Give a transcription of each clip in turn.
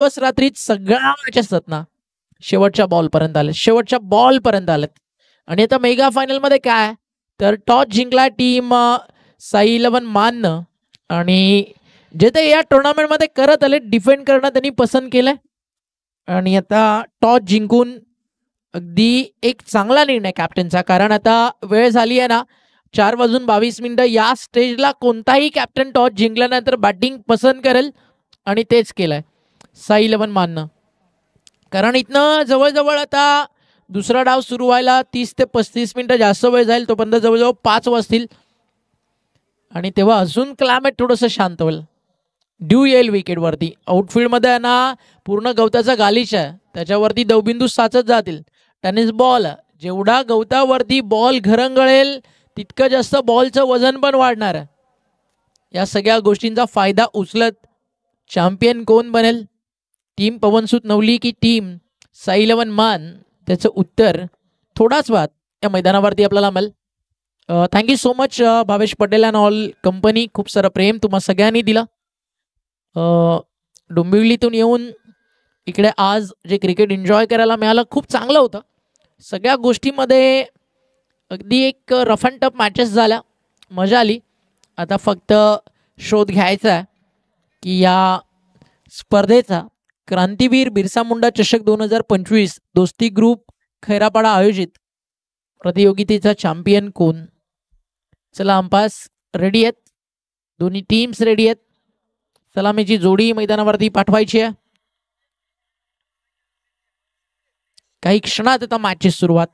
दिवस रात्रीत सगळ्या मॅच असतात ना, शेवटच्या बॉलपर्यंत आले, शेवटच्या बॉलपर्यंत आलेत. आणि आता मेगा फायनल मध्ये काय तर टॉस जिंकला टीम साई इलेव्हन माननं. आणि जे ते या टुर्नामेंटमध्ये करत आले डिफेंड करणं त्यांनी पसंत केलंय. आणि आता टॉस जिंकून अगदी एक चांगला निर्णय कॅप्टनचा, कारण आता वेळ झाली आहे ना 4:22 या स्टेजला कोणताही कॅप्टन टॉस जिंकल्यानंतर बॅटिंग पसंत करेल आणि तेच केलंय साई इलेव्हन माननं. कारण इथनं जवळजवळ आता दुसरा डाव सुरू व्हायला 30 ते 35 जास्त वेळ जाईल, तोपर्यंत जवळजवळ 5 वाजतील. आणि तेव्हा अजून क्लायमेट थोडंसं शांत होईल, ड्यू येईल विकेटवरती. आउटफील्डमध्ये आहे ना पूर्ण गवताचा गालिच आहे, त्याच्यावरती दवबिंदू साचत जातील. टेनिस बॉल, जेवढा गवतावरती बॉल घरंगळेल तितकं जास्त बॉलचं वजन पण वाढणार आहे. या सगळ्या गोष्टींचा फायदा उचलत चॅम्पियन कोण बनेल, टीम पवनसुत नवली की टीम साई इलेव्हन मान, त्याचं उत्तर थोडाच वेळात या मैदानावरती आपल्याला मिळेल. Thank you so much Bhavesh Patel and all company. खूप सारं प्रेम तुम्हा सगळ्यांनी दिलं. डोंबिवलीतून येऊन इकडे आज जे क्रिकेट एन्जॉय करायला मिळालं खूप चांगलं होतं. सगळ्या गोष्टीमध्ये अगदी एक रफ अँड टफ मॅचेस झाल्या, मजा आली. आता फक्त शोध घ्यायचा आहे की या स्पर्धेचा क्रांतीवीर बिरसा मुंडा चषक 2025 दोस्ती ग्रुप खैरापाडा आयोजित प्रतियोगितेचा चॅम्पियन कोण. चला अंपास रेडी आहेत, दोन्ही टीम्स रेडी आहेत. सलामीची जोडी मैदानावरती पाठवायची आहे. काही क्षणात आता मॅचची सुरुवात.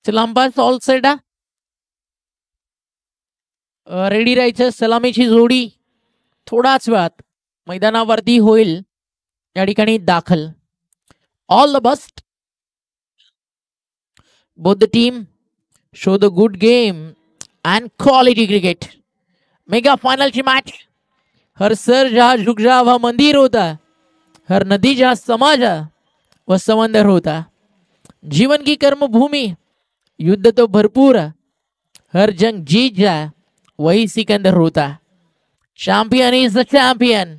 चला अंपास ऑल सेट आहे, रेडी राहायचं. सलामीची जोडी थोडाच वेळात मैदानावरती होईल या ठिकाणी दाखल. All the best both the team. Show the good game and quality cricket. Mega फायनलची मॅच. हर सर जहा झुक जा वह मंदिर होता, हर नदी जहा समा जा वह समंदर होता. जीवन की कर्मभूमि, युद्ध तो भरपूर, हर जंग जीत जाए वही सिकंदर होता. Champion is the champion.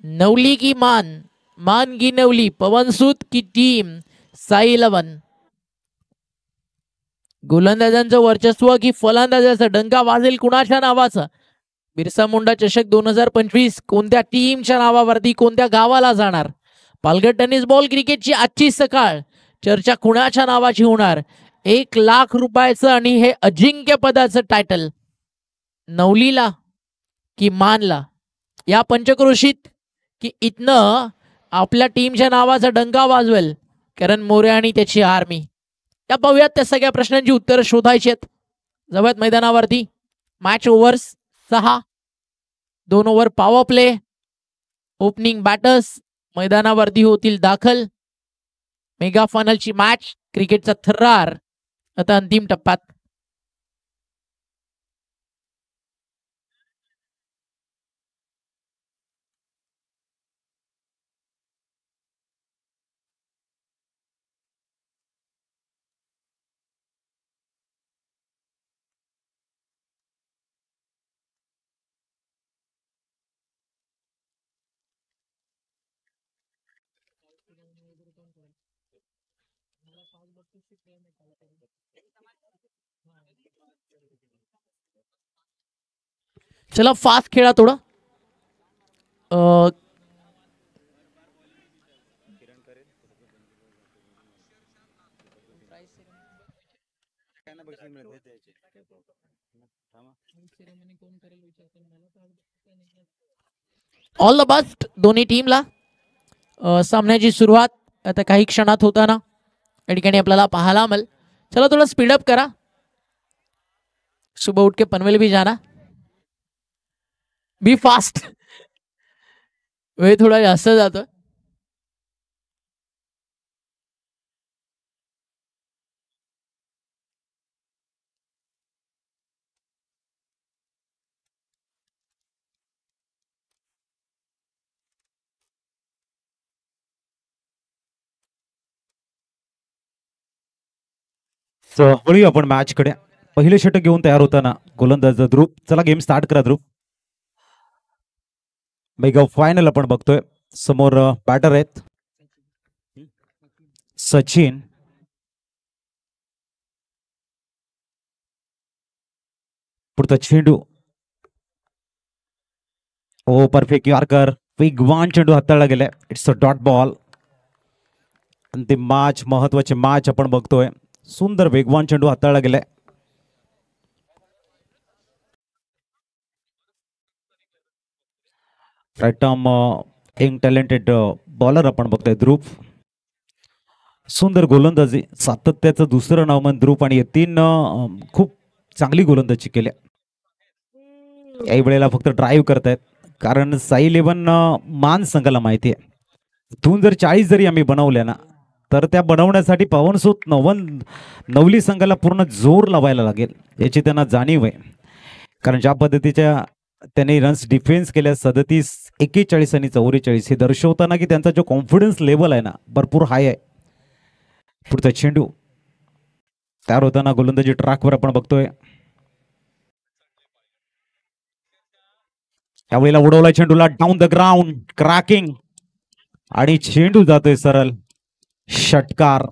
Navali की मान, मान की नवली, पवनसुत की टीम साई इलेव्हन. गोलंदाजांचं वर्चस्व की फलंदाजाचा डंका वाजेल कुणाच्या नावाचा. बिरसा मुंडा चषक 2025 कोणत्या टीमच्या नावावरती कोणत्या गावाला जाणार. पालघर टेनिस बॉल क्रिकेटची आजची सकाळ चर्चा कुणाच्या नावाची होणार. 1,00,000 रुपयाचं आणि हे अजिंक्य पदाचं टायटल नवलीला की मानला, या पंचक्रोशीत की इथनं आपल्या टीमच्या नावाचा डंका वाजवेल करण मोरे आणि त्याची आर्मी. त्या पाहूयात त्या सगळ्या प्रश्नांची उत्तरं शोधायची आहेत. जवळ मैदानावरती match overs 6, 2 over power play. Opening batters मैदानावरती होतील दाखल. मेगा फायनलची मॅच, क्रिकेटचा थरार आता अंतिम टप्प्यात. चला फास्ट खेळा थोडं. ऑल द बेस्ट दोन्ही टीमला. सामन्याची सुरुवात आता काही क्षणात होताना या ठिकाणी आपल्याला पाहायला मिळेल. चला थोडं स्पीडअप करा. सुबह उठ के पनवेल भी जाना. बी फास्ट. वेळ थोडा जास्त जातो. वळूया आपण मॅच कडे. पहिले षटक घेऊन तयार होताना गोलंदाज ध्रुव. चला गेम स्टार्ट करा ध्रुव. मेगा फायनल आपण बघतोय. समोर बॅटर आहेत सचिन, पुढचा चेंडू. ओ परफेक्ट यॉर्कर. वेगवान चेंडू हाताळला गेलाय. It's a dot ball. अंतिम मॅच, महत्वाचे मॅच आपण बघतोय. सुंदर वेगवान चेंडू हाताळला गेलाय. राईट यंग टॅलेंटेड बॉलर आपण बघतोय ध्रुव. सुंदर गोलंदाजी, सातत्याचं दुसरं नाव म्हणजे ध्रुव. आणि तीन खूप चांगली गोलंदाजी केल्या. याही वेळेला फक्त ड्राईव्ह करतायत कारण साई 11 मान संघाला माहिती आहे. इथून जर 40 जरी आम्ही बनवल्या ना तर त्या बनवण्यासाठी पवनसुत नवली संघाला पूर्ण जोर लावायला लागेल याची त्यांना जाणीव आहे. कारण ज्या पद्धतीच्या त्यांनी रन्स डिफेन्स केल्या 37, 41 आणि 44 हे दर्शवताना की त्यांचा जो कॉन्फिडन्स लेवल आहे ना भरपूर हाय आहे. पुढचा चेंडू तयार होताना गोलंदाजी ट्रॅकवर आपण बघतोय. यावेळेला उडवला चेंडूला डाऊन द ग्राउंड, क्रॅकिंग आणि चेंडू जातोय सरळ. षटकार.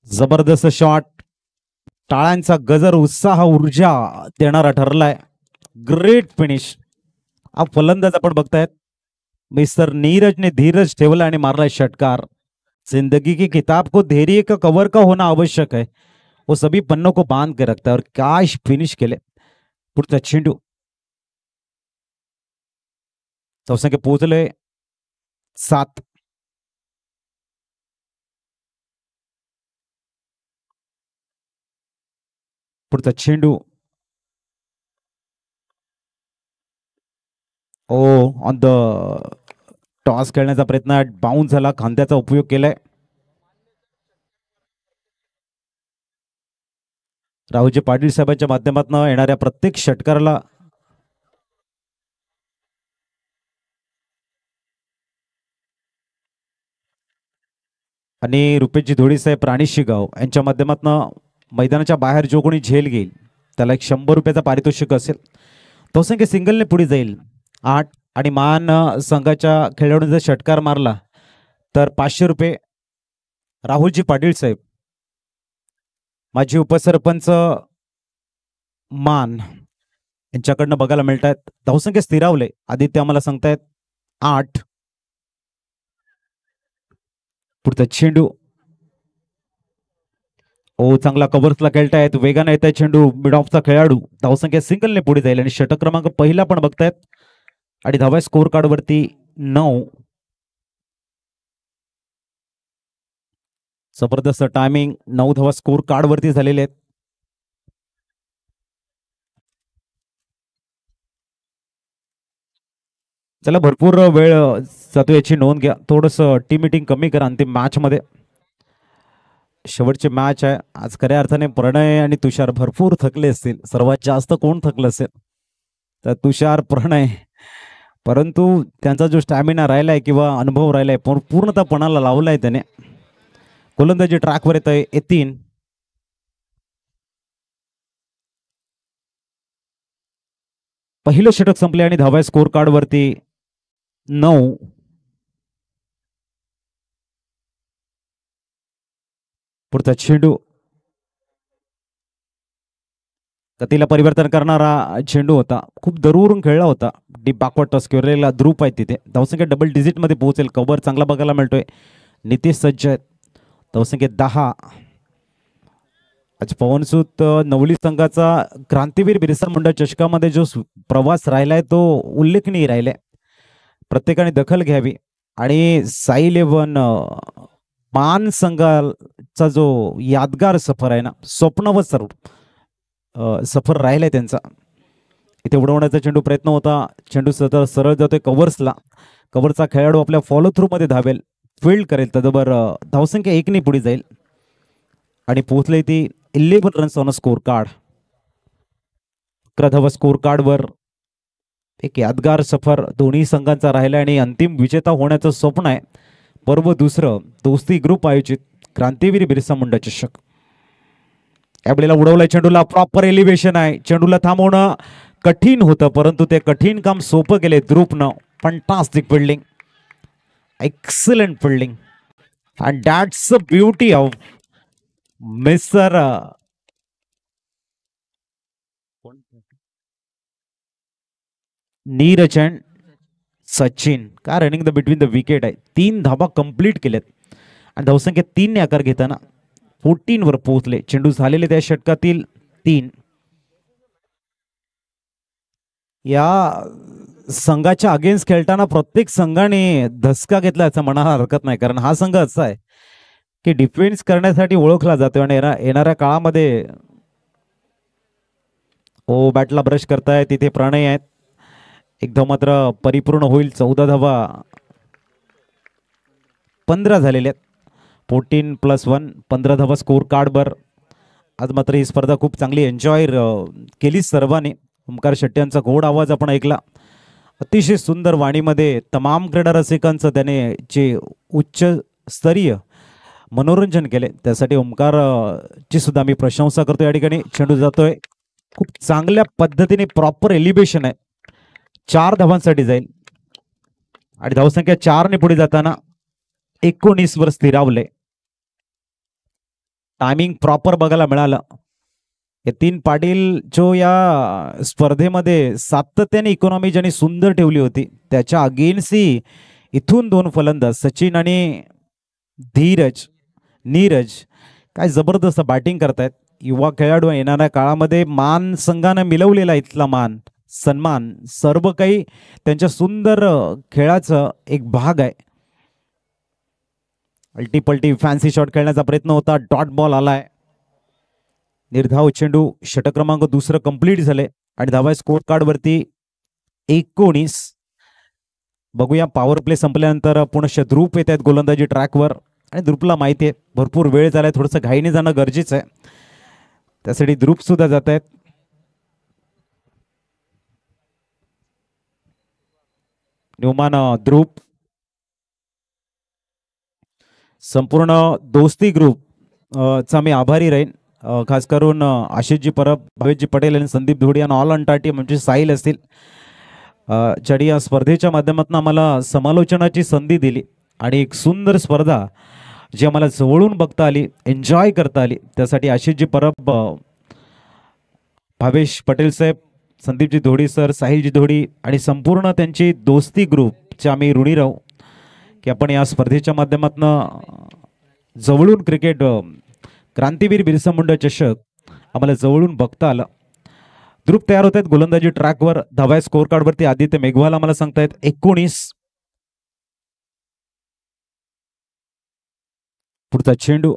जबरदस्त शॉट. टाळ्यांचा गजर, उत्साह, ऊर्जा देणारा ठरलाय. Great finish. हा फलंदाज आपण बघतायत मिस्टर नीरजने धीरज ठेवला आणि मारलाय षटकार. जिंदगी की किताब को धैर्य का कवर का होना आवश्यक है, वो सभी पन्नों को बांध के रखता है. और काय फिनिश केले. पुढचा चेंडू. चौसंख्य पोहोचले 7. पुढचा चेंडू. ओ ऑन द टॉस खेळण्याचा प्रयत्न, बाउन्स झाला, खांद्याचा उपयोग केलाय. राहुलजी पाटील साहेबांच्या माध्यमातून येणाऱ्या प्रत्येक षटकाराला आणि रुपेशजी धोडी साहेब प्राणीशिगाव यांच्या माध्यमातून मैदानाच्या बाहेर जो कोणी झेल घेईल त्याला एक 100 रुपयाचा पारितोषिक असेल. तो संख्या सिंगलने पुढे जाईल 8. आणि मान संघाच्या खेळाडूने जर षटकार मारला तर 500 रुपये राहुलजी पाटील साहेब, माजी उपसरपंच मान यांच्याकडनं बघायला मिळत आहेत. धावसंख्या स्थिरावले. आदित्य आम्हाला सांगतायत 8. पुढचा चेंडू. ओ चांगला कव्हर्सला खेळतायत, वेगाने येत आहे चेंडू. मिड ऑफचा खेळाडू. धावसंख्या सिंगलने पुढे जाईल आणि षटक क्रमांक पहिला पण बघतायत. आणि धावा स्कोर कार्ड वरती 9. जबरदस्त टायमिंग. 9 धावा स्कोर कार्ड वरती झालेले आहेत. चला भरपूर वेळ जातो याची नोंद घ्या. थोडस टीम मीटिंग कमी करा अंतिम मॅच मध्ये. शेवटची मॅच आहे आज. खऱ्या अर्थाने प्रणय आणि तुषार भरपूर थकले असतील. सर्वात जास्त कोण थकलं असेल तर तुषार, प्रणय. परंतु त्यांचा जो स्टॅमिना राहिलाय किंवा अनुभव राहिलाय पूर्णतः पणाला लावलाय त्याने. गोलंदाजी ट्रॅकवर येत आहे यतीन. पहिलं षटक संपले आणि धावा स्कोर कार्ड वरती 9. पुढचा चेंडू गतीला परिवर्तन करणारा चेंडू होता, खूप दरूरून खेळला होता. डीप बॅकवर्ड टॉस केलेला ध्रुप आहे तिथे. धावसंख्या डबल डिजिट मध्ये पोहोचेल. कव्हर चांगला बघायला मिळतोय. नितेश सज्ज आहेत. धावसंख्या 10. आज पवनसूत नवली संघाचा क्रांतीवीर बिरसा मुंडा चषकामध्ये जो प्रवास राहिलाय तो उल्लेखनीय राहिलाय. प्रत्येकाने दखल घ्यावी. आणि साई 11 मान संघाचा जो यादगार सफर आहे ना, स्वप्नवत सफर राहिलाय त्यांचा. इथे उडवण्याचा चेंडू प्रयत्न होता. चेंडू सतत सरळ जातोय कव्हर्सला. कव्हरचा खेळाडू आपल्या फॉलो थ्रू मध्ये धावेल, फील्ड करेल, तदबर धावसंख्या 1 ने पुढे जाईल आणि पोहोचले ती 11 runs on a score card. 11 धावा स्कोर कार्डवर एक यादगार सफर दोन्ही संघांचा राहिला आणि अंतिम विजेता होण्याचं स्वप्न आहे. पर्व दुसरं दोस्ती ग्रुप आयोजित क्रांतीवीर बिरसा मुंडा चषक. यावेळेला उडवलाय चेंडूला. प्रॉपर एलिव्हेशन आहे. चेंडूला थांबवणं कठीण होतं, परंतु ते कठीण काम सोपं केले ध्रुपनं. Fantastic fielding, excellent fielding, and that's the beauty of mister Neeraj and Sachin. का running the between the wicket आहे. 3 धाबा कंप्लीट केल्यात आणि धावसंख्या 3 ने आकार घेताना 14 वर पोहोचले. चेंडू झालेले त्या षटकातील 3. या संघाच्या अगेन्स्ट खेळताना प्रत्येक संघाने धसका घेतला असं म्हणायला हरकत नाही, कारण हा संघ असा आहे की डिफेन्स करण्यासाठी ओळखला जातो. आणि येणाऱ्या काळामध्ये बॅटला ब्रश करताय तिथे प्रणय आहेत. एक धाव मात्र परिपूर्ण होईल. 14 धावा 15 झालेले आहेत. 14+1 15 धावा स्कोर कार्डवर. आज मात्र ही स्पर्धा खूप चांगली एन्जॉय केली सर्वांनी. ओमकार शेट्टी यांचा गोड आवाज आपण ऐकला. अतिशय सुंदर वाणीमध्ये तमाम क्रीडा रसिकांचं त्याने जे उच्च स्तरीय मनोरंजन केले, त्यासाठी ओमकार ची सुद्धा मी प्रशंसा करतो. या ठिकाणी चेंडू जातोय खूप चांगल्या पद्धतीने, प्रॉपर एलिव्हेशन आहे. 4 धावांसाठी जाईल आणि धावसंख्या 4 ने पुढे जाताना 19 वर स्थिरावले. टायमिंग प्रॉपर बघायला मिळालं. यतीन पाटील जो या स्पर्धेमध्ये सातत्याने इकॉनॉमी ज्यांनी सुंदर ठेवली होती, त्याच्या अगेन्स्टही इथून 2 फलंदाज सचिन आणि नीरज काय जबरदस्त बॅटिंग करतायत. युवा खेळाडू येणाऱ्या काळामध्ये मान संघानं मिळवलेला इथला मान सन्मान सर्व काही त्यांच्या सुंदर खेळाचं एक भाग आहे. अल्टीपल्टी फॅन्सी शॉट खेळण्याचा प्रयत्न होता. डॉट बॉल आलाय. निर्धाव चेंडू. षटक क्रमांक 2 कंप्लीट झाले आणि धावा स्कोर कार्ड वरती 19. बघूया पॉवर प्ले संपल्यानंतर पुन्हा ध्रुप येत आहेत गोलंदाजी ट्रॅकवर. आणि ध्रुपला माहिती आहे भरपूर वेळ झालाय, थोडंसं घाईने जाणं गरजेचं आहे. त्यासाठी ध्रुप सुद्धा जात आहेत. न्यूमॅन ध्रुप. संपूर्ण दोस्ती ग्रुप चा मी आभारी राहीन. खास करून आशिषजी परब, भावेशजी पटेल आणि संदीप धोडी आणि ऑल अंटार टीम म्हणजे साहिल असतील, ज्यांनी या स्पर्धेच्या माध्यमातून आम्हाला समालोचनाची संधी दिली आणि एक सुंदर स्पर्धा जी आम्हाला जवळून बघता आली, एन्जॉय करता आली. त्यासाठी आशिषजी परब, भावेश पटेल साहेब, संदीपजी धोडी सर, साहिलजी धोडी आणि संपूर्ण त्यांची दोस्ती ग्रुपचे आम्ही ऋणी राहू की आपण या स्पर्धेच्या माध्यमातून जवळून क्रिकेट क्रांतीवीर बिरसा मुंडा चषक आम्हाला जवळून बघता आलं. ध्रुप तयार होत आहेत गोलंदाजी ट्रॅकवर. धावा स्कोर कार्ड वरती आदित्य मेघवाल आम्हाला सांगतायत 19. पुढचा चेंडू.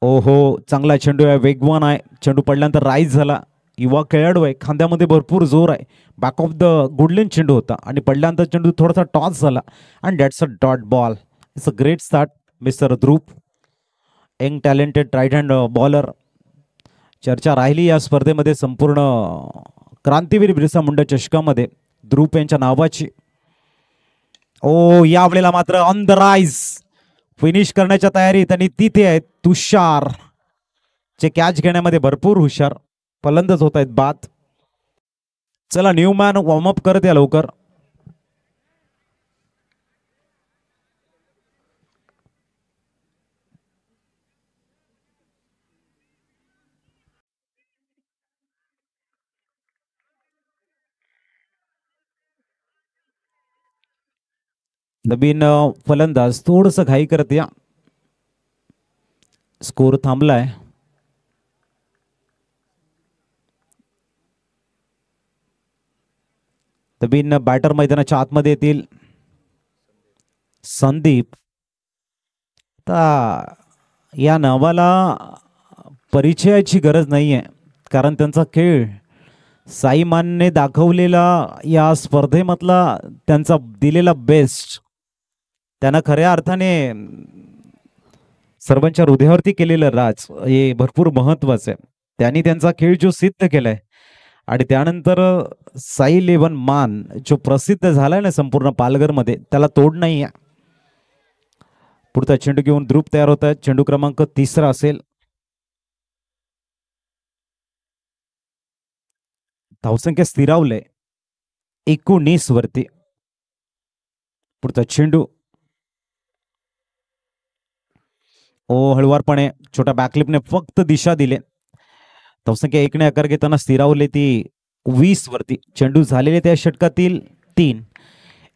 ओहो, चांगला चेंडू आहे, वेगवान आहे. चेंडू पडल्यानंतर राईज झाला. युवा खेळाडू आहे, खांद्यामध्ये भरपूर जोर आहे. बॅक ऑफ द गुडलेन चेंडू होता आणि पडल्यानंतर चेंडू थोडासा टॉस झाला आणि that's a dot ball. It's a great start mister Dhrup, young talented right hand bowler. चर्चा राहिली या स्पर्धेमध्ये संपूर्ण क्रांतीवीर बिरसा मुंडा चषकामध्ये ध्रुप यांच्या नावाची. यावेळेला मात्र ऑन द राईज फिनिश करण्याच्या तयारीत आणि तिथे आहेत तुषार, जे कॅच घेण्यामध्ये भरपूर हुशार. फलंदाज होत आहेत बाद. चला न्यूमॅन वॉर्मअप करत या लवकर. नवीन फलंदाज थोडस घाई करत या. स्कोर थांबलाय. नवीन बॅटर मैदानाच्या आतमध्ये येतील. संदीप. या नावाला परिचयाची गरज नाहीये, कारण त्यांचा खेळ साईमानने दाखवलेला या स्पर्धेमधला त्यांचा दिलेला बेस्ट त्यानं खऱ्या अर्थाने सर्वांच्या हृदयावरती केलेलं राज हे भरपूर महत्वाचं आहे. त्यांनी त्यांचा खेळ जो सिद्ध केलाय आणि त्यानंतर साई 11 मान जो प्रसिद्ध झालाय ना संपूर्ण पालघरमध्ये, त्याला तोड नाही आहे. पुढचा चेंडू घेऊन ध्रुव तयार होत आहे. चेंडू क्रमांक 3 असेल. धावसंख्या स्थिरावले 19 वरती. पुढचा चेंडू हळुवारपणे छोट्या बॅकलिपने फक्त दिशा दिले. धावसंख्या 1 ने आकार घेताना स्थिरावले ती 20 वरती. चेंडू झालेले त्या षटकातील 3.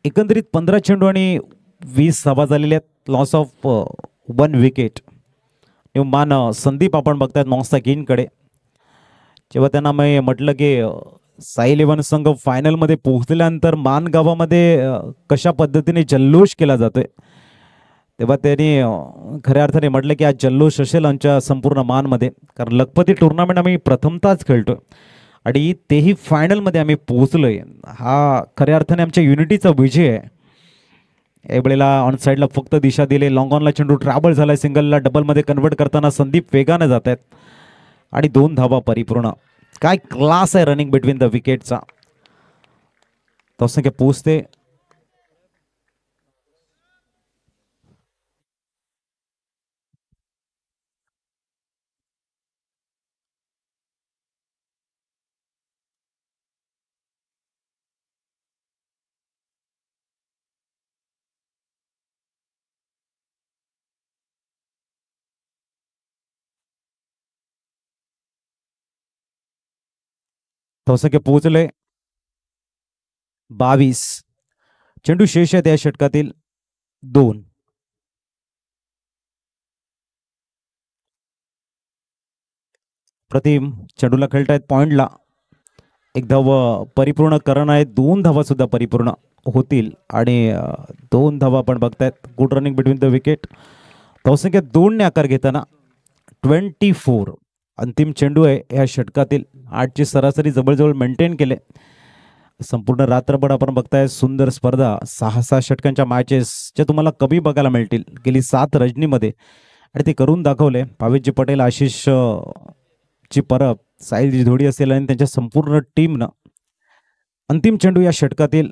एकंदरीत 15 चेंडू आणि 20 धावा झालेल्या आहेत. Loss of 1 wicket. मान संदीप आपण बघतायत नॉस्ता कडे. जेव्हा त्यांना मी म्हटलं की साई 11 संघ फायनलमध्ये पोहोचल्यानंतर मान गावामध्ये कशा पद्धतीने जल्लोष केला जातोय, तेव्हा त्यांनी खऱ्या अर्थाने म्हटलं की आज जल्लोष असेल आमच्या संपूर्ण मानमध्ये, कारण लखपती टुर्नामेंट आम्ही प्रथमताच खेळतोय आणि तेही फायनलमध्ये आम्ही पोहोचलोय. हा खऱ्या अर्थाने आमच्या युनिटीचा विजय आहे. यावेळेला ऑन साईडला फक्त दिशा दिले. लॉंग ऑनला चेंडू ट्रॅव्हल झालाय. सिंगलला डबलमध्ये कन्वर्ट करताना संदीप वेगाने जात आहेत आणि 2 धावा परिपूर्ण. काय क्लास आहे रनिंग बिटवीन द विकेटचा. धावसंख्या पोहोचते. धावसंख्या पोहोचले 22. चेंडू शेष आहे त्या षटकातील 2. प्रतिम चेंडूला खेळतायत पॉइंटला. 1 धाव परिपूर्ण करण आहे. 2 धावा सुद्धा परिपूर्ण होतील आणि 2 धावा आपण बघतायत. Good running between the wicket. धावसंख्या 2 ने आकार घेताना 24. अंतिम चेंडू आहे या षटकातील. 8ची सरासरी जवळजवळ मेंटेन केले. संपूर्ण रात्रभर आपण बघताय सुंदर स्पर्धा. 6-6 षटकांच्या मॅचेस ज्या तुम्हाला कमी बघायला मिळतील गेली 7 रजनीमध्ये, आणि ते करून दाखवले. भावेशजी पटेल, आशिष ची परब, साहिलजी धोडी असेल आणि त्यांच्या संपूर्ण टीमनं. अंतिम चेंडू या षटकातील.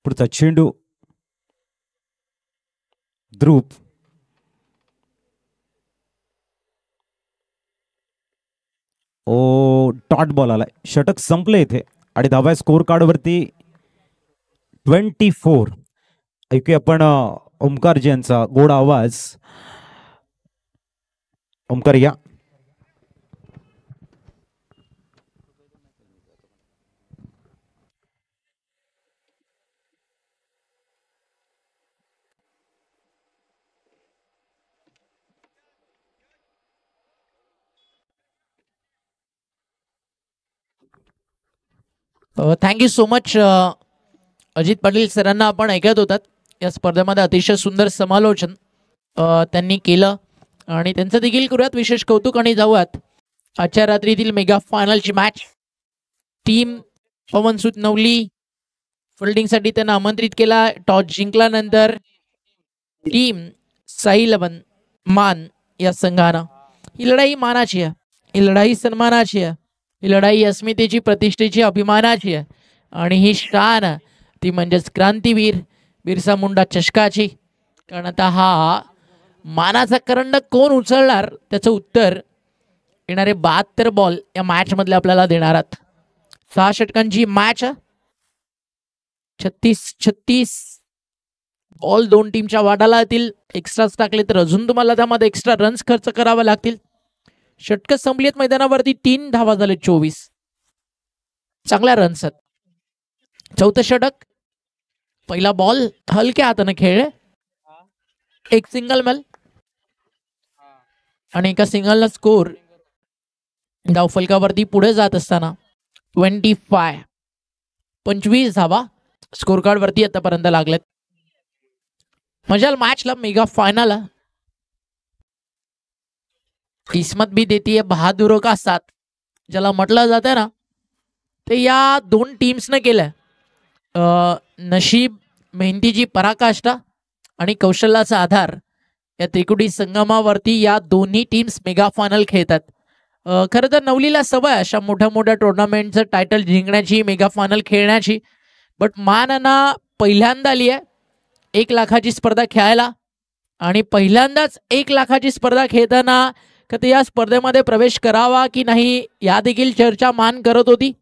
पुढचा चेंडू ध्रुव. डॉट बॉल आलाय. षटक संपले इथे आणि धावा स्कोर कार्ड वरती 24. ऐकूया आपण ओमकारजी यांचा गोड आवाज. ओमकार या. Thank you so much Ajit Patil सरांना आपण ऐकत होतात. या स्पर्धेमध्ये अतिशय सुंदर समालोचन त्यांनी केलं आणि त्यांचं देखील करूयात विशेष कौतुक आणि जाऊयात आजच्या रात्रीतील मेगा फायनलची मॅच. टीम पवनसुत नवली फिल्डिंगसाठी त्यांना आमंत्रित केला. टॉस जिंकल्यानंतर टीम साई 11 मान या संघानं. ही लढाई मानाची आहे, ही लढाई सन्मानाची आहे, ही लढाई अस्मितेची, प्रतिष्ठेची, अभिमानाची आहे आणि ही शान ती म्हणजेच क्रांतीवीर बिरसा मुंडा चषकाची. कारण आता हा मानाचा करंड कोण उचलणार त्याचं उत्तर येणारे 72 बॉल या मॅच मधले आपल्याला देणार आहेत. 6 षटकांची मॅच. 36 बॉल 2 टीमच्या वाटाला येतील. एक्स्ट्राच टाकले तर अजून तुम्हाला त्यामध्ये एक्स्ट्रा रन्स खर्च करावे लागतील. षटक संपलीत मैदानावरती. 3 धावा झाले 24. चांगल्या रन्स आहेत. चौथं षटक. पहिला बॉल हलक्या हाताने खेळले. एक सिंगल मेल आणि एका सिंगलला स्कोर. धावफलकावरती पुढे जात असताना 25 धावा स्कोर कार्ड वरती आतापर्यंत लागलेत. मजाल मॅचला मेगा फायनल. किस्मत भी देती है बहादुरों का साथ ज्याला म्हटलं जातं ना, ते या दोन टीम्सने केलंय. नशीब, मेहनतीची पराकाष्ठा आणि कौशल्याचा आधार या त्रिकुटी संगमावरती या दोन्ही टीम्स मेगा फायनल खेळतात. खरं तर नवलीला सवय अशा मोठ्या मोठ्या टुर्नामेंटचं टायटल जिंकण्याची, मेगा फायनल खेळण्याची. बट मानना पहिल्यांदा आली आहे 1 लाखाची स्पर्धा खेळायला आणि पहिल्यांदाच 1 लाखाची स्पर्धा खेळताना कधी या स्पर्धेमध्ये प्रवेश करावा की नाही या देखील चर्चा मान करत होती.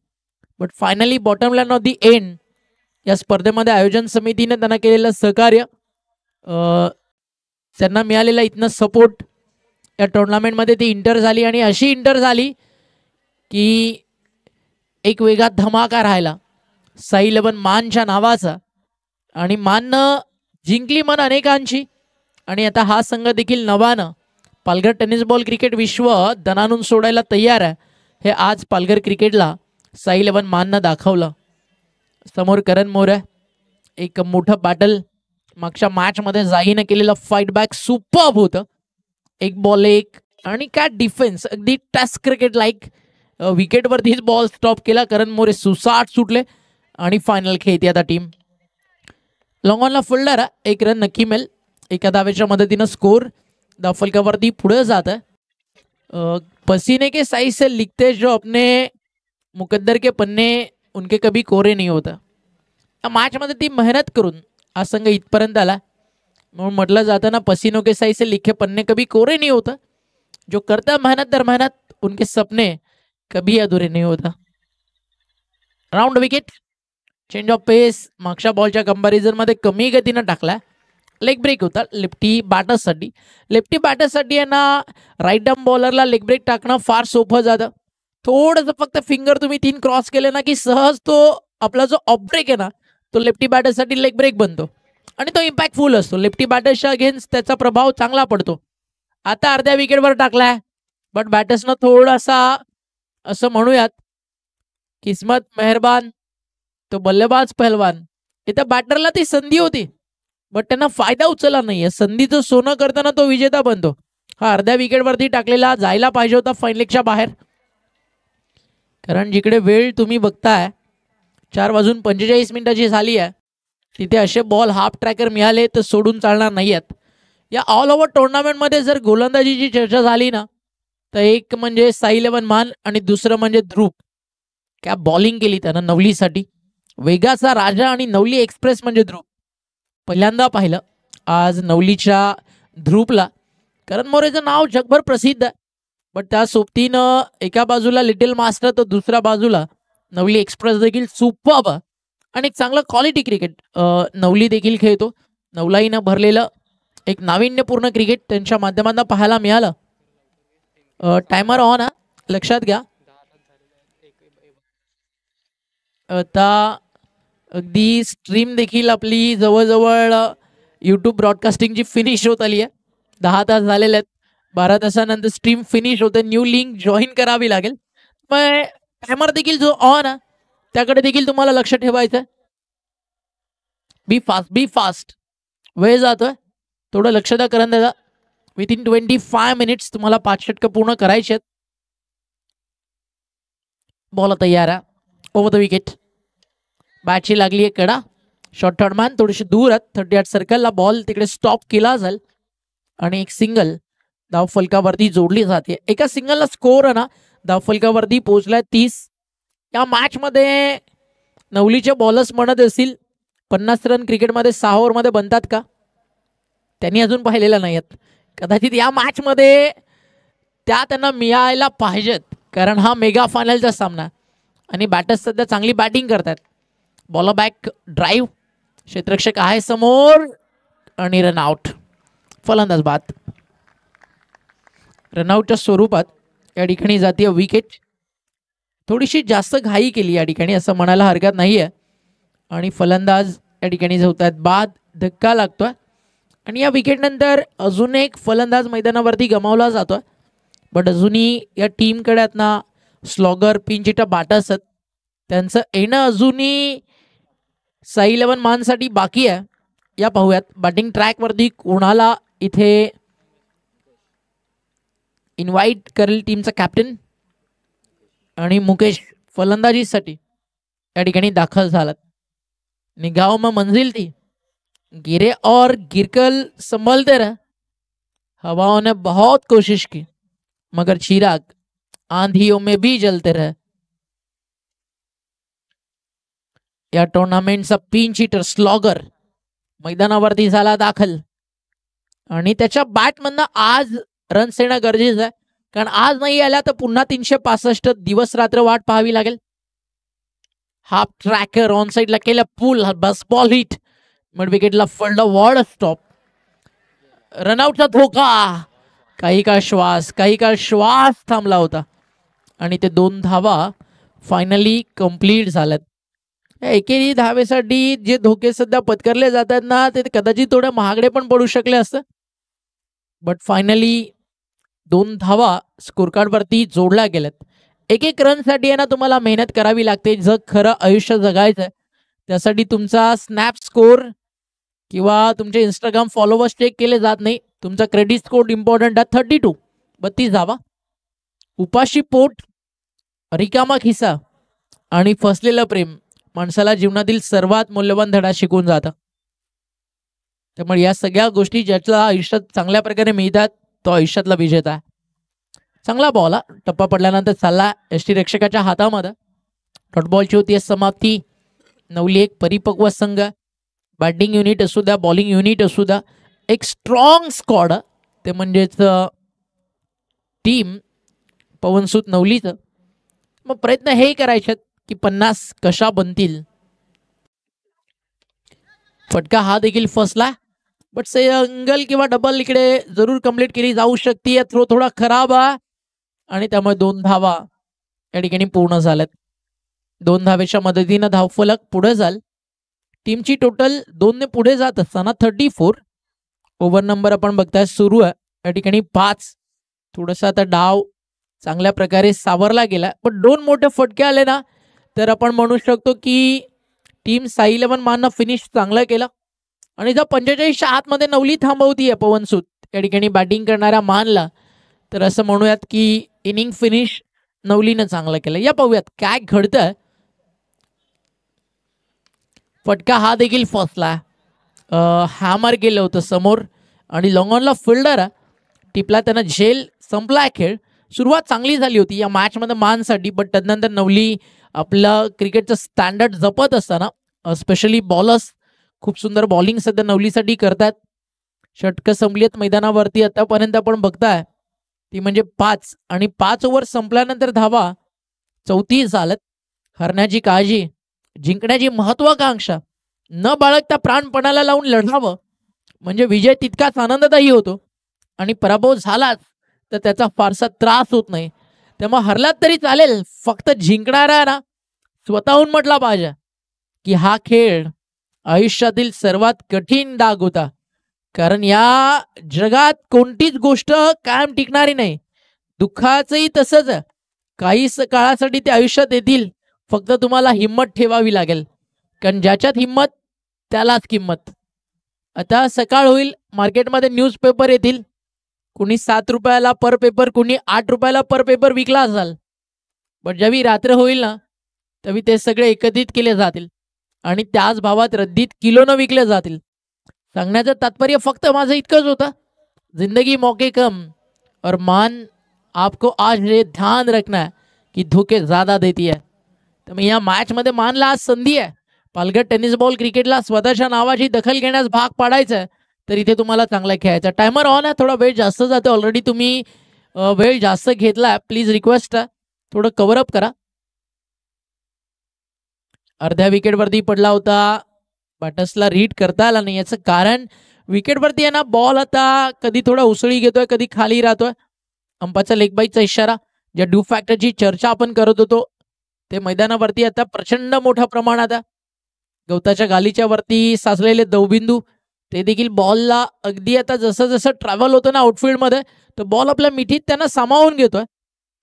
But finally bottom line of the end या स्पर्धेमध्ये आयोजन समितीने त्यांना केलेलं सहकार्य, त्यांना मिळालेला इथनं सपोर्ट, या टुर्नामेंटमध्ये ती इंटर झाली आणि अशी इंटर झाली की एक वेगळा धमाका राहिला साई 11 मानच्या नावाचा. आणि माननं जिंकली मन अनेकांची. आणि आता हा संघ देखील नवानं पालघर टेनिस बॉल क्रिकेट विश्व दणानून सोडायला तयार आहे. हे आज पालघर क्रिकेटला साई 11 माननं दाखवलं. समोर करण मोरे, एक मोठं बॅटल. मागच्या मॅचमध्ये जाईनं केलेलं फाईट बॅक सुपर्ब होतं. 1 बॉल 1 आणि काय डिफेन्स, अगदी टेस्ट क्रिकेट लाईक. विकेटवरतीच बॉल स्टॉप केला. करण मोरे सुसाट सुटले आणि फायनल खेळते आता टीम. लॉंग ऑनला फुलडारा 1 रन नक्की मिळेल. एका धावेच्या मदतीनं स्कोर धावफलकावरती पुढे जात आहे. पसीने के साई से लिखते जो अपने मुकद्दर के पन्ने उनके कभी कोरे नहीं होता. या मॅचमध्ये ती मेहनत करून हा संघ इथपर्यंत आला. म्हणून म्हटलं जातं ना, पसीनो के साई से लिखे पन्ने कभी कोरे नहीं होता. जो करता मेहनत दर मेहनत उनके सपने कभी अधुरे नहीं होता. राऊंड विकेट, चेंज ऑफ पेस. मागच्या बॉलच्या कंपॅरिझन मध्ये कमी गतीनं टाकला. लेग ब्रेक होता लेफ्टी बॅटर्ससाठी. लेफ्टी बॅटर्ससाठी आहे ना, राईट आर्म बॉलरला लेग ब्रेक टाकणं फार सोपं जातं. थोडंसं फक्त फिंगर तुम्ही 3 क्रॉस केले ना की सहज तो आपला जो ऑफ ब्रेक आहे ना, तो लेफ्टी बॅटर्ससाठी लेग ब्रेक बनतो आणि तो इम्पॅक्टफुल असतो. लेफ्टी बॅटर्सच्या अगेन्स्ट त्याचा प्रभाव चांगला पडतो. आता अर्ध्या विकेटवर टाकलाय. बट बॅटर्सनं थोडासा असं म्हणूयात किस्मत मेहरबान तो बल्लेबाज पहलवान. इथं बॅटरला ती संधी होती बट त्यांना फायदा उचलला नाहीये. संधीचं सोनं करताना तो विजेता बनतो. हा अर्ध्या विकेटवरती टाकलेला जायला पाहिजे होता फायनलच्या बाहेर. कारण जिकडे वेळ तुम्ही बघताय 4:45 झाली आहे, तिथे असे बॉल हाफ ट्रॅकर मिळाले तर सोडून चालणार नाही आहेत. या ऑल ओव्हर टुर्नामेंटमध्ये जर गोलंदाजीची चर्चा झाली ना, तर एक म्हणजे साई 11 मान आणि दुसरं म्हणजे ध्रुव. क्या बॉलिंग केली त्यानं नवलीसाठी. वेगाचा राजा आणि नवली एक्सप्रेस म्हणजे ध्रुव. पहिल्यांदा पाहिलं आज नवलीच्या ध्रुवला. करण मोरेचं नाव जगभर प्रसिद्ध आहे. बट त्या सोबतीनं एका बाजूला लिटिल मास्टर तर दुसऱ्या बाजूला नवली एक्सप्रेस देखील सुपर्ब आणि एक चांगलं क्वालिटी क्रिकेट नवली देखील खेळतो. नवलाईनं भरलेलं एक नाविन्यपूर्ण क्रिकेट त्यांच्या माध्यमातून पाहायला मिळालं. टायमर ऑन आहे, लक्षात घ्या. आता अगदी स्ट्रीम देखील आपली जवळजवळ यूट्यूब ब्रॉडकास्टिंगची फिनिश होत आली आहे. 10 तास झालेले आहेत. 12 तासानंतर स्ट्रीम फिनिश होते. न्यू लिंक जॉईन करावी लागेल. मग टायमर देखील जो ऑन आहे त्याकडे देखील तुम्हाला लक्ष ठेवायचं आहे. बी फास्ट. वेळ जातोय, थोडं लक्ष द्या करण दादा. विथिन 25 मिनिट्स तुम्हाला 5 षटकं पूर्ण करायचे आहेत. बॉल तयार आहे. Over the wicket. बॅटची लागली आहे कडा. शॉर्ट थर्ड मॅन थोडीशी दूर आहेत. 38 सर्कलला बॉल तिकडे स्टॉप केला जाईल आणि एक सिंगल धावफलकावरती जोडली जाते. एका सिंगलला स्कोर आहे ना धावफलकावरती पोहोचलाय 30. या मॅचमध्ये नवलीचे बॉलर्स म्हणत असतील 50 रन क्रिकेटमध्ये 6 ओव्हरमध्ये बनतात का? त्यांनी अजून पाहिलेलं नाही आहेत. कदाचित या मॅचमध्ये त्या त्यांना मिळायला पाहिजेत, कारण हा मेगा फायनलचा सामना आणि बॅटर्स सध्या चांगली बॅटिंग करतात. बॉलर बॅक ड्राईव्ह, क्षेत्ररक्षक आहे समोर आणि रनआउट. फलंदाज बाद. रनआउटच्या स्वरूपात या ठिकाणी जातीय विकेट. थोडीशी जास्त घाई केली या ठिकाणी असं म्हणायला हरकत नाही आहे. आणि फलंदाज या ठिकाणी होतात बाद. धक्का लागतोय आणि या विकेटनंतर अजून एक फलंदाज मैदानावरती गमावला जातोय. बट अजूनही या टीमकडे आहेत ना स्लॉगर पिंच बाट असत. त्यांचं येणं अजूनही साई 11 मानसाठी बाकी आहे. या पाहूयात बॅटिंग ट्रॅकवरती कोणाला इथे इन्व्हाइट करेल टीमचा कॅप्टन. आणि मुकेश फलंदाजीसाठी या ठिकाणी दाखल झालात. निगाह में मंजिल थी, गिरे और गिरकल संभलते रहे. हवाओं ने बहुत कोशिश की मगर चिराग आंधियों में भी जलते रहे. या टुर्नामेंटचा पिंच हिटर स्लॉगर मैदानावरती झाला दाखल आणि त्याच्या बॅटमधनं आज रन्स येणं गरजेचं आहे. कारण आज नाही आल्या तर पुन्हा 365 दिवस रात्र वाट पाहावी लागेल. हाफ ट्रॅकर ऑन साइडला केलं पुल. बस बॉल हिट मिड विकेटला फळलं वॉर्ड स्टॉप. रनआउटचा धोका. काही काळ श्वास थांबला होता आणि ते 2 धावा फायनली कंप्लीट झाल्यात. एकेरी धावेसाठी जे धोके सध्या पत्करले जातात ना ते कदाचित थोडे महागडे पण पडू शकले असतं. बट फायनली 2 धावा स्कोरकार्ड वरती जोडल्या गेल्यात. एक रनसाठी आहे ना तुम्हाला मेहनत करावी लागते. जग खरं आयुष्य जगायचं त्यासाठी तुमचा स्नॅप स्कोर किंवा तुमचे इंस्टाग्राम फॉलोवर्स चेक केले जात नाही. तुमचा क्रेडिट स्कोर इम्पॉर्टंट आहे. 32 धावा. उपाशी पोट, रिकामा खिसा आणि फसलेलं प्रेम माणसाला जीवनातील सर्वात मूल्यवान धडा शिकून जातं. त्यामुळे या सगळ्या गोष्टी ज्याच्या आयुष्यात चांगल्या प्रकारे मिळतात तो आयुष्यातला विजेता आहे. चांगला बॉल हा टप्पा पडल्यानंतर चालला यष्टीरक्षकाच्या हातामध्ये. डॉटबॉलची होती समाप्ती. नवली एक परिपक्व संघ. बॅटिंग युनिट असू द्या, बॉलिंग युनिट असू द्या, एक स्ट्रॉंग स्क्वॉड ते म्हणजेच टीम पवनसूत नवलीचं. मग प्रयत्न हे करायचे की 50 कशा बनतील. फटका हा देखील फसला. बट सिंगल किंवा डबल इकडे जरूर कंप्लीट केली जाऊ शकते. थ्रो थोडा खराब आहे आणि त्यामुळे 2 धावा या ठिकाणी पूर्ण झाल्यात. 2 धावेच्या मदतीनं धावफलक पुढे झाल. टीमची टोटल 2 ने पुढे जात असताना 34. ओव्हर नंबर आपण बघताय सुरू आहे या ठिकाणी 5. थोडासा आता डाव चांगल्या प्रकारे सावरला गेला. पण 2 मोठे फटके आले ना तर आपण म्हणू शकतो की टीम साई 11 माननं फिनिश चांगलं केलं. आणि जर 45च्या आतमध्ये नवली थांबवतीये पवनसूत या ठिकाणी बॅटिंग करणाऱ्या मानला तर असं म्हणूयात की इनिंग फिनिश नवलीनं चांगलं केलं. या पाहूयात काय घडतंय. फटका हा देखील फसला. हॅमर गेलं होतं समोर आणि लॉंग ऑनला फिल्डर टिपला. त्यानं झेल संपला खेळ. सुरुवात चांगली झाली होती या मॅचमध्ये मानसाठी. बट त्यानंतर नवली आपलं क्रिकेटचं स्टँडर्ड जपत असताना स्पेशली बॉलर्स खूप सुंदर बॉलिंग सध्या नवलीसाठी करतात. षटकं संपलीत मैदानावरती आतापर्यंत आपण बघताय ती म्हणजे 5 आणि 5 ओव्हर संपल्यानंतर धावा 34 झाल्यात. हरण्याची काळजी, जिंकण्याची महत्वाकांक्षा न बाळगता प्राणपणाला लावून लढावं म्हणजे विजय तितकाच आनंददायी होतो. आणि पराभव झालाच तर त्याचा फारसा त्रास होत नाही. त्यामुळे हरलात तरी चालेल, फक्त जिंकणारा ना स्वतःहून म्हटला पाहिजे की हा खेळ आयुष्यातील सर्वात कठीण डाग होता. कारण या जगात कोणतीच गोष्ट कायम टिकणारी नाही. दुःखाचंही तसंच आहे. काही काळासाठी ते आयुष्यात येतील. फक्त तुम्हाला हिम्मत ठेवावी लागेल. कारण ज्याच्यात हिम्मत त्यालाच किंमत. आता सकाळ होईल, मार्केटमध्ये न्यूजपेपर येतील. कुणी 7 रुपयाला पर पेपर, कुणी 8 रुपयाला पर पेपर विकला असाल. पण ज्यावेळी रात्र होईल ना त्यावेळी ते सगळे एकत्रित केले जातील आणि त्याच भावात रद्दीत किलोनं विकले जातील. सांगण्याचं तात्पर्य फक्त माझं इतकंच होतं, जिंदगी मौके कम और मान आपको आज ये ध्यान रखना है की धोके ज्यादा देती है. त्यामुळे या मॅचमध्ये मानला आज संधी आहे. पालघर टेनिस बॉल क्रिकेटला स्वतःच्या नावाची दखल घेण्यास भाग पाडायचं आहे तर इथे तुम्हाला चांगला खेळायचं. टायमर ऑन आहे. थोडा वेळ जास्त जातो. ऑलरेडी तुम्ही वेळ जास्त घेतला. प्लीज रिक्वेस्ट आहे थोडं कव्हरअप करा. अर्ध्या विकेटवरती पडला होता. बॅटर्सला रीड करता आला नाही. याचं कारण विकेटवरती आहे ना बॉल आता कधी थोडा उसळी घेतोय, कधी खाली राहतोय. अंपाचा लेग बाईचा इशारा. ज्या ड्यू फॅक्टरची चर्चा आपण करत होतो ते मैदानावरती आता प्रचंड मोठ्या प्रमाणात गवताच्या गालीच्या वरती साचलेले दवबिंदू ते देखील बॉलला अगदी आता जसं जसं ट्रॅव्हल होतं ना आउटफील्डमध्ये, तर बॉल आपल्या मिठीत त्यांना सामावून घेतोय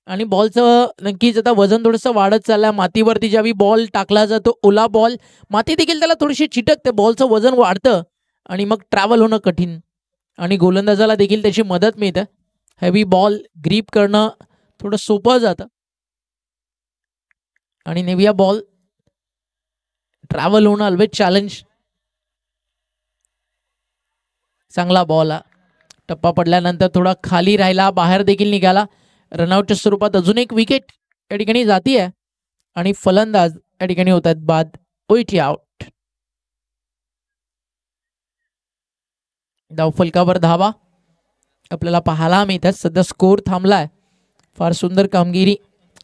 आणि बॉलचं नक्कीच आता वजन थोडंसं वाढत चाललंय. मातीवरती ज्यावेळी बॉल टाकला जातो, ओला बॉल, माती देखील त्याला थोडीशी चिटकते, बॉलचं वजन वाढतं आणि मग ट्रॅव्हल होणं कठीण आणि गोलंदाजाला देखील त्याची मदत मिळते. हेवी बॉल ग्रीप करणं थोडं सोपं जातं आणि नेव्हिया बॉल ट्रॅव्हल होणं ऑलवेज चॅलेंज. चांगला बॉल, टप्पा पडल्यानंतर थोडा खाली राहिला, बाहेर देखील निघाला. रनआउटच्या स्वरूपात अजून एक विकेट या ठिकाणी जातीये आणि फलंदाज या ठिकाणी होत आहेत बाद. OET out. धावफलकावर धावा आपल्याला पाहायला मिळतात. सध्या स्कोर थांबलाय. फार सुंदर कामगिरी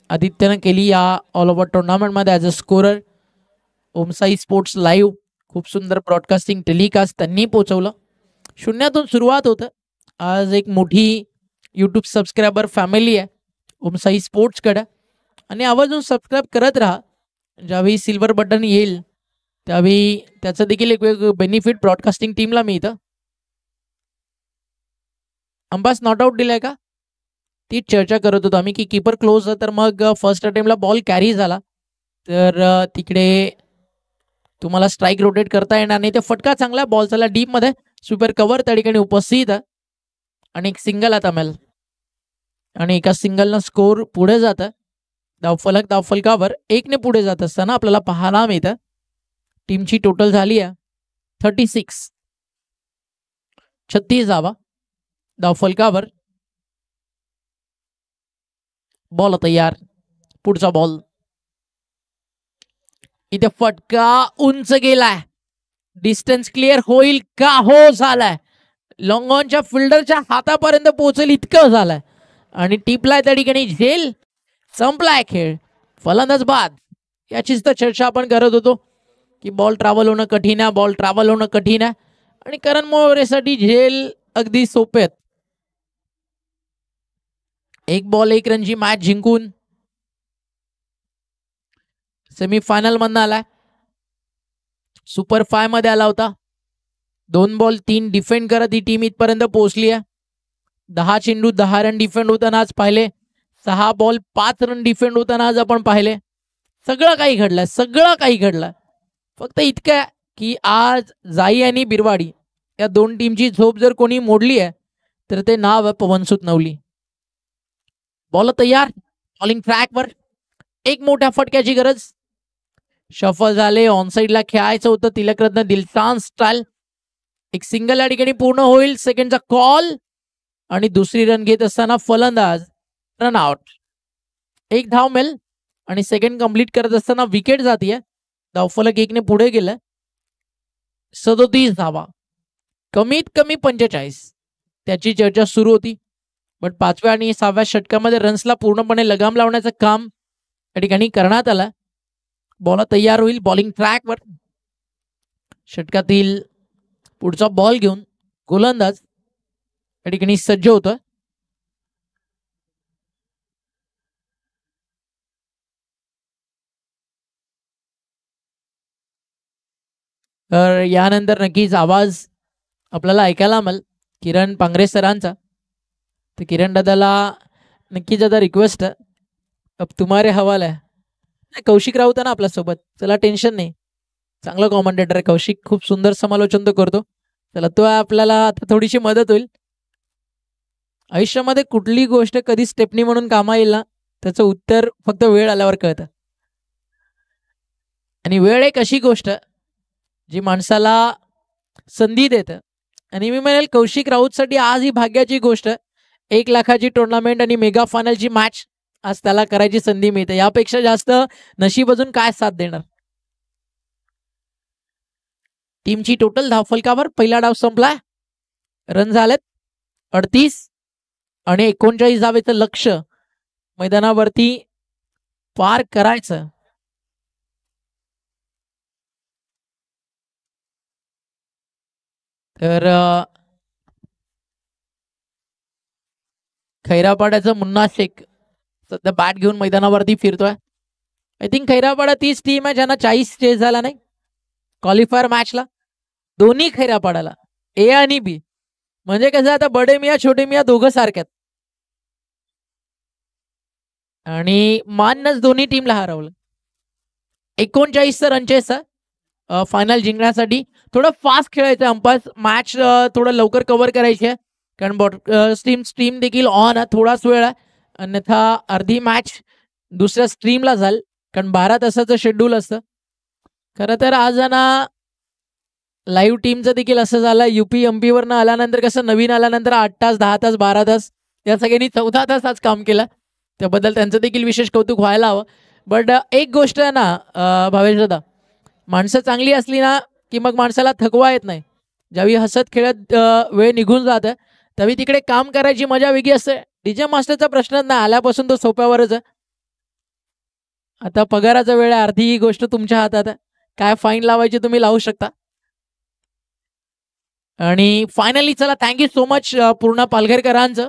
आदित्यनं केली या ऑल ओव्हर टुर्नामेंटमध्ये as a scorer. Omsai sports live खूप सुंदर ब्रॉडकास्टिंग टेलिकास्ट त्यांनी पोहोचवलं. शून्यातून सुरुवात होतं. आज एक मोठी यूट्यूब सबस्क्रायबर फॅमिली आहे ओमसाई स्पोर्ट्सकडे आणि आवर्जून सबस्क्राईब करत राहा. ज्यावेळी सिल्वर बटन येईल त्यावेळी त्याचं देखील एक वेगळं बेनिफिट ब्रॉडकास्टिंग टीमला मिळतं. अंपास नॉट आउट दिलाय का ती चर्चा करत होतो आम्ही की कीपर क्लोज तर मग फर्स्ट अटेम्प्टला बॉल कॅरी झाला तर तिकडे तुम्हाला स्ट्राईक रोटेट करता येणार नाही. ते फटका चांगला बॉल झाला डीपमध्ये. सुपर कव्हर त्या ठिकाणी उपस्थित आणि एक सिंगल आता मेल आणि एका सिंगलनं स्कोर पुढे जातं. धावफलकावर 1ने पुढे जात असताना आपल्याला पाहायला मिळतं. टीमची टोटल झाली आहे 36. 36 धावा धावफलकावर. बॉल तयार. पुढचा बॉल. इथे फटका उंच गेलाय. डिस्टन्स क्लिअर होईल का? हो झालाय. लॉंग ऑनच्या फिल्डरच्या हातापर्यंत पोहोचेल इतकं झालंय आणि टिपलाय त्या ठिकाणी झेल. संपलाय खेळ. फलंदाज बाद. याचीच तर चर्चा आपण करत होतो की बॉल ट्रॅव्हल होणं कठीण आहे, बॉल ट्रॅव्हल होणं कठीण आहे आणि करण मोरेसाठी झेल अगदी सोपे आहेत. एक बॉल 1 रनची मॅच जिंकून सेमीफायनल मधनं आलाय. सुपर 5 मध्ये आला होता. 2 बॉल 3 डिफेंड करत ही टीम इथपर्यंत पोहोचली आहे. 10 चेंडू 10 रन डिफेंड होताना आज पाहिले. 6 बॉल 5 रन डिफेंड होताना आज आपण पाहिले. सगळं काही घडलंय, सगळं काही घडलंय. फक्त इतकं की आज जाई आणि बिरवाडी या 2 टीमची झोप जर कोणी मोडली आहे तर ते नाव आहे पवनसुत नवली. बॉल तयार. बॉलिंग ट्रॅकवर. एक मोठ्या फटक्याची गरज. शफल झाले. ऑनसाइडला खेळायचं होतं तिलकरत्न दिलशान स्टाईल. एक सिंगल या ठिकाणी पूर्ण होईल. सेकंडचा कॉल आणि दुसरी रन घेत असताना फलंदाज रन आउट. 1 धाव मिळेल आणि सेकंड कंप्लीट करत असताना विकेट जातीये. धावफलक 1ने पुढे गेलं. 37 धावा. कमीत कमी 45 त्याची चर्चा सुरू होती. बट 5व्या आणि 6व्या षटकामध्ये रन्सला पूर्णपणे लगाम लावण्याचं काम या ठिकाणी करण्यात आलं. बॉल तयार होईल. बॉलिंग ट्रॅकवर. षटकातील पुढचा बॉल घेऊन गोलंदाज या ठिकाणी सज्ज होतोय. तर यानंतर नक्कीच आवाज आपल्याला ऐकायला मिळेल किरण पांगरे सरांचा. तर किरण दादाला नक्कीच आता रिक्वेस्ट आहे, अब तुम्हारे हवाला आहे. कौशिक राऊत आहे ना आपल्यासोबत, चला टेन्शन नाही, चांगला कॉमेंटेटर आहे कौशिक, खूप सुंदर समालोचन तो करतो. चला तो आपल्याला आता थोडीशी मदत होईल. आयुष्यामध्ये कुठली गोष्ट कधी स्टेपनी म्हणून कामा येईल ना त्याचं उत्तर फक्त वेळ आल्यावर कळतं. आणि वेळ एक अशी गोष्ट जी माणसाला संधी देतं. आणि मी म्हणेल कौशिक राऊतसाठी आज ही भाग्याची गोष्ट, 1 लाखाची टुर्नामेंट आणि मेगा फायनलची मॅच आज त्याला करायची संधी मिळते. यापेक्षा जास्त नशीब अजून काय साथ देणार. टीमची टोटल धावफलकावर पहिला डाव संपलाय. रन झालेत 38 आणि 39 धावेचं लक्ष मैदानावरती पार करायचं. तर खैरापाड्याचा मुन्ना शेख सध्या बॅट घेऊन मैदानावरती फिरतोय. आय थिंक खैरापाडा तीच टीम आहे ज्यांना 40 चेस झाला नाही. क्वालिफायर मॅचला दोन्ही खैऱ्या पाडायला, ए आणि बी. म्हणजे कसं आता बडे मिया छोटे मिया दोघं सारख्यात. आणि मानच दोन्ही टीमला हरवलं. 39 रनचे फायनल जिंकण्यासाठी. थोडं फास्ट खेळायचं अंपायर, मॅच थोडं लवकर कव्हर करायची आहे कारण स्ट्रीम देखील ऑन आहे, थोडाच वेळ आहे. अन्यथा अर्धी मॅच दुसऱ्या स्ट्रीमला जाईल कारण 12 तासाचं शेड्यूल असतं. खरं तर आज ना लाईव्ह टीमचं देखील असं झालं, UP MP वरनं आल्यानंतर कसं नवीन आल्यानंतर 8 तास 10 तास 12 तास या सगळ्यांनी 14 तास आज काम केलं, त्याबद्दल त्यांचं देखील विशेष कौतुक व्हायला हवं. बट एक गोष्ट आहे ना भावेश दादा, माणसं चांगली असली ना की मग माणसाला थकवा येत नाही. ज्यावेळी हसत खेळत वेळ निघून जातं त्यावेळी तिकडे काम करायची मजा वेगळी असते. डीजे मास्टरचा प्रश्नच नाही, आल्यापासून तो सोप्यावरच आहे. आता पगाराचा वेळ आहे, अर्धी ही गोष्ट तुमच्या हातात आहे. काय फाईन लावायची तुम्ही लावू शकता. आणि फायनली चला, थँक्यू सो मच पूर्ण पालघरकरांचं.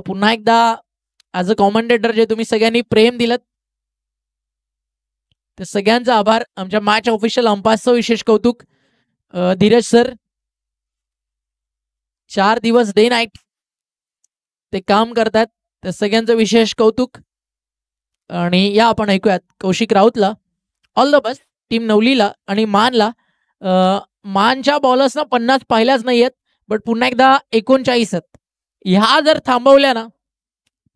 पुन्हा एकदा ॲज अ कॉमेंटेटर जे तुम्ही सगळ्यांनी प्रेम दिलं ते सगळ्यांचा आभार. आमच्या मॅच ऑफिशियल अंपायरचं विशेष कौतुक. धीरज सर 4 दिवस डे नाईट ते काम करतात, त्या सगळ्यांचं विशेष कौतुक. आणि या आपण ऐकूयात कौशिक राऊतला ऑल द बेस्ट, टीम नवलीला आणि मानला. मानच्या बॉलर्सना 50 पाहिल्याच नाही आहेत, बट पुन्हा एकदा 39 आहेत. ह्या जर थांबवल्या ना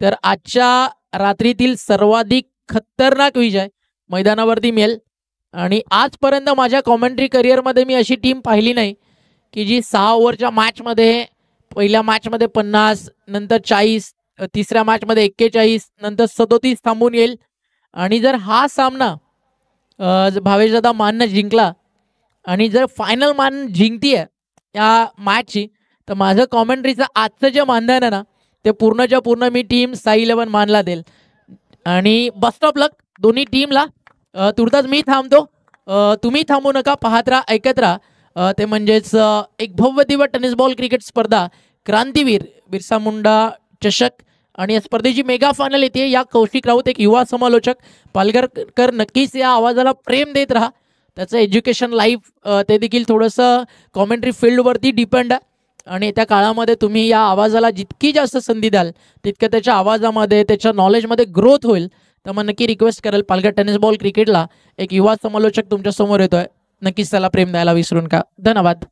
तर आजच्या रात्रीतील सर्वाधिक खतरनाक विजय मैदानावरती मिळेल. आणि आजपर्यंत माझ्या कॉमेंट्री करिअरमध्ये मी अशी टीम पाहिली नाही की जी 6 ओव्हरच्या मॅचमध्ये, पहिल्या मॅचमध्ये 50, नंतर 40, तिसऱ्या मॅचमध्ये 41, नंतर 37 थांबून येईल. आणि जर हा सामना भावेशदादा माननं जिंकला आणि जर फायनल मान जिंकतीये या मॅचची, तर माझं कॉमेंट्रीचं आजचं जे मानधन आहे ना ते पूर्णच्या पूर्ण मी टीम साई 11 मानला देईल. आणि बेस्ट ऑफ लक दोन्ही टीमला. तुर्तास मी थांबतो, तुम्ही थांबू नका, पाहत राहा, ऐकत राहा. ते म्हणजेच एक भव्य दिव्य टेनिस बॉल क्रिकेट स्पर्धा क्रांतीवीर बिरसा मुंडा चषक आणि या स्पर्धेची मेगा फायनल येते. या कौशिक राऊत एक युवा समालोचक पालघरकर, नक्कीच या आवाजाला प्रेम देत राहा. त्याचं एज्युकेशन लाईफ ते देखील थोडंसं कॉमेंट्री फील्डवरती डिपेंड आहे. आणि येत्या काळामध्ये तुम्ही या आवाजाला जितकी जास्त संधी द्याल तितकं त्याच्या आवाजामध्ये, त्याच्या नॉलेजमध्ये ग्रोथ होईल. तर मग नक्की रिक्वेस्ट करेल, पालघर टेनिस बॉल क्रिकेटला एक युवा समालोचक तुमच्या समोर येतोय, नक्कीच त्याला प्रेम द्यायला विसरू नका. धन्यवाद.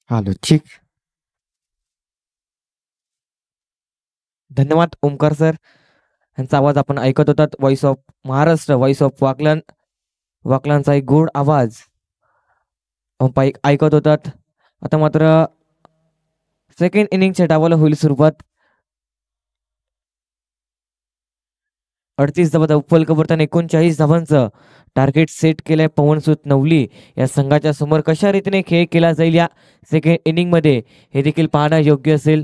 हॅलो, ठीक. धन्यवाद ओमकार सर. यांचा आवाज आपण ऐकत होतात. Voice of Maharashtra, voice of वाकलन, वाकलांचा एक गोड आवाज ऐकत होतात. आता मात्र सेकंड इनिंगच्या डावाला होईल सुरुवात. 38 धावा उप्पल कबरताना 39 धावांचं टार्गेट सेट केलंय पवनसुत नवली. या संघाच्या समोर कशा रीतीने खेळ केला जाईल या सेकंड इनिंग मध्ये हे देखील पाहणं योग्य असेल.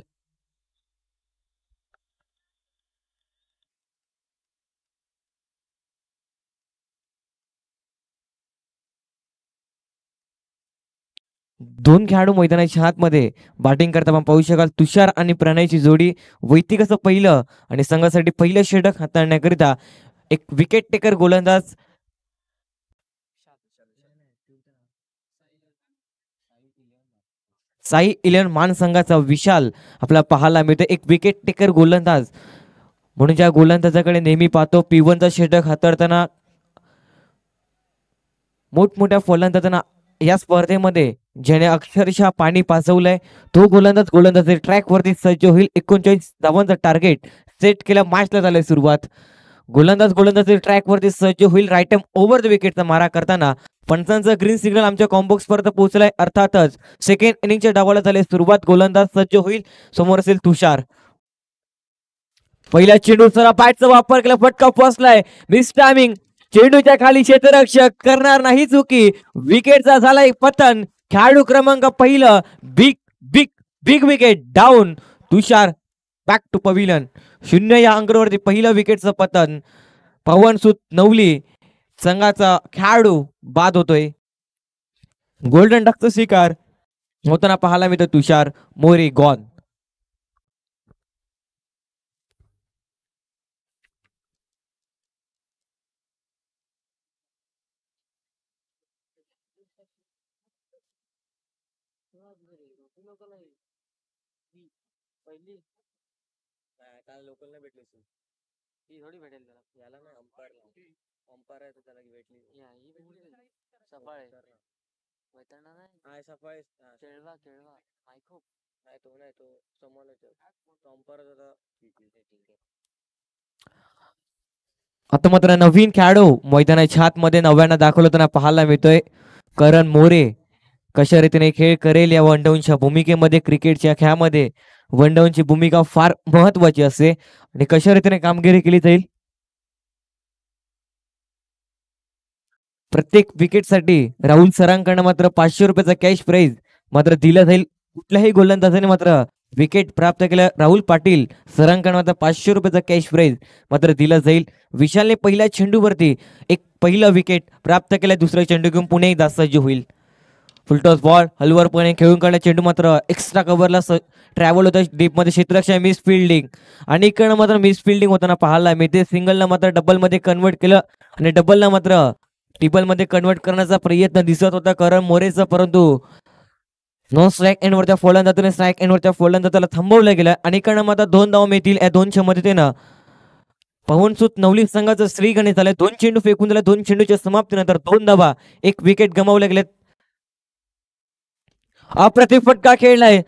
दोन खेळाडू मैदानाच्या आतमध्ये बॅटिंग करता आपण पाहू शकाल. तुषार आणि प्रणयची जोडी वैयक्तिक असं पहिलं आणि संघासाठी पहिलं षटक हाताळण्याकरिता एक विकेट टेकर गोलंदाज साई 11 मान संघाचा विशाल आपला पाहायला मिळतो. एक विकेट टेकर गोलंदाज म्हणून ज्या गोलंदाजाकडे नेहमी पाहतो. P1चा षटक हाताळताना मोठमोठ्या फलंदाजांना या स्पर्धेमध्ये ज्याने अक्षरशः पाणी पाजवलंय तो गोलंदाज ट्रॅक वरती सज्ज होईल. 39 धावांचा टार्गेट सेट केला. मॅचला झालंय सुरुवात. गोलंदाज ट्रॅक वरती सज्ज होईल. राईट हँड ओव्हर द विकेटचा मारा करताना पंचांचा ग्रीन सिग्नल आमच्या कॉम्बॉक्स पर्यंत पोहोचलाय. अर्थातच सेकंड इनिंगच्या डावाला झाले सुरुवात. गोलंदाज सज्ज होईल. समोर असेल तुषार. पहिल्या चेंडूचा बॅटचा वापर केला. फटका पोहोचलाय. Miss timing. चेंडूच्या खाली क्षेत्ररक्षक करणार नाही चुकी. विकेटचा झालाय पतन. खेळाडू क्रमांक पहिलं big big big wicket down. Tushar back to pavilion. 0 या अंकावरती पहिलं विकेटचं पतन. पवनसुत नवली संघाचा खेळाडू बाद होतोय. गोल्डन डकचा शिकार होताना पाहायला मिळतो. तुषार मोरे गॉन. लोकल नाही भेटली ती थोडी भेटेल त्याला. याला नाही अंपायर आहे त्याला भेटली. सफाळे वैतरणा नाही सफाळे केळवा मायको नाही तो समोर तो अंपायर होता. ठीक आहे. आता मात्र नवीन खेळाडू मैदानाच्या आतमध्ये नव्यानं दाखवलं होताना पाहायला मिळतोय. करण मोरे कशा रीतीने खेळ करेल या वन डाऊनच्या भूमिकेमध्ये. क्रिकेटच्या खेळामध्ये वन डाऊनची भूमिका फार महत्वाची असते आणि कशा रीतीने कामगिरी केली जाईल. प्रत्येक विकेटसाठी राहुल सरांकडनं मात्र 500 रुपयाचा कॅश प्राइज मात्र दिला जाईल. कुठल्याही गोलंदाजाने मात्र विकेट प्राप्त केल्या राहुल पाटील सरांकडनं मात्र 500 रुपयाचा कॅश प्राइज मात्र दिला जाईल. विशालने पहिल्या चेंडूवरती एक पहिला विकेट प्राप्त केल्या. दुसरा चेंडू घेऊन पुणे एकदा सज्ज होईल. फुलटॉस बॉल हलवरपणे खेळून काढला चेंडू मात्र एक्स्ट्रा कव्हरला ट्रॅव्हल होतं. डीपमध्ये क्षेत्ररक्षण मिस फिल्डिंग आणि इकडनं मात्र मिस फिल्डिंग होताना पाहायला मिळते. सिंगलला मात्र डबलमध्ये कन्वर्ट केलं आणि डबलला मात्र ट्रिपलमध्ये कन्वर्ट करण्याचा प्रयत्न दिसत होता करण मोरेचा, परंतु नो स्ट्राईक एंडवरच्या फलंदाजाने स्ट्राईक एंडवरच्या फलंदाजाला थांबवलं गेलं आणि इकडनं मात्र 2 धावा मिळतील. या 2 मदतीनं पवनसुत नवली संघाचं श्रीगणेश झालं. 2 चेंडू फेकून दिला. 2 चेंडूच्या समाप्तीनंतर 2 धावा 1 विकेट गमावले गेलेत. अप्रतिम फटका खेळलाय.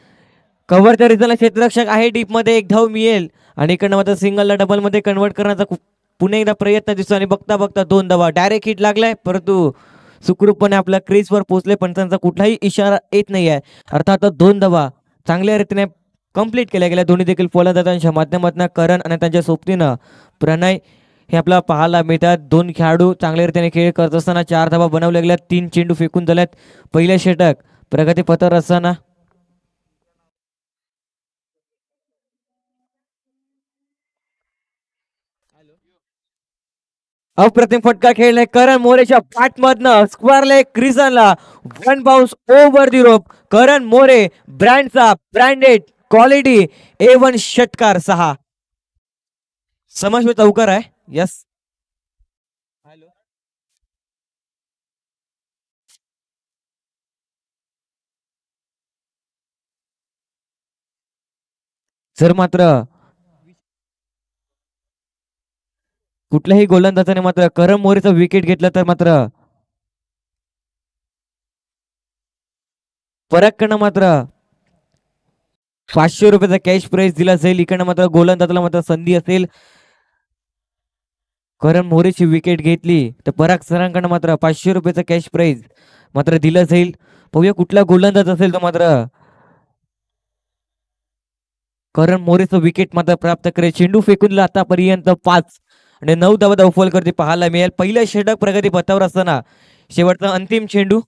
कव्हरच्या रिझनला क्षेत्ररक्षक आहे. डीप मध्ये 1 धाव मिळेल आणि इकडनं मात्र सिंगलला डबल मध्ये कन्वर्ट करण्याचा पुन्हा एकदा प्रयत्न दिसतो आणि बघता 2 धावा डायरेक्ट हिट लागलाय, परंतु सुखरूपपणे आपल्या क्रीजवर पोहोचले पण त्यांचा कुठलाही इशारा येत नाही आहे. अर्थात 2 धावा चांगल्या रीतीने कंप्लीट केल्या गेल्या दोन्ही देखील फलंदाजांच्या माध्यमातून. करण आणि त्यांच्या सोबतीनं प्रणय हे आपल्याला पाहायला मिळतात. 2 खेळाडू चांगल्या रीतीने खेळ करत असताना 4 धावा बनवल्या गेल्या. 3 चेंडू फेकून झाल्यात. पहिल्या षटक प्रगतीपथावर असताना अप्रतिम फटका खेळलाय. करण मोरेच्या बॅटमधनं स्क्वेअर लेग क्रिजनला 1 bounce over the rope. Karan More ब्रँडचा ब्रँडेड क्वालिटी A1 षटकार 6. समजवे चौकार आहे. यस जर मात्र कुठल्याही गोलंदाजाने मात्र करण मोरेचं विकेट घेतलं तर मात्र परागकडनं मात्र 500 रुपयाचा कॅश प्राइज दिला जाईल. इकडनं मात्र गोलंदाजाला मात्र संधी असेल. करण मोरेची विकेट घेतली तर पराग सरांकडनं मात्र 500 रुपयाचा कॅश प्राइज मात्र दिलं जाईल. पाहूया कुठला गोलंदाज असेल तो मात्र करण मोरेचं विकेट मात्र प्राप्त करेल. चेंडू फेकून आतापर्यंत 5 आणि 9 धावा धावफल करते पाहायला मिळेल. पहिलं षटक प्रगती पथावर असताना शेवटचा अंतिम चेंडू.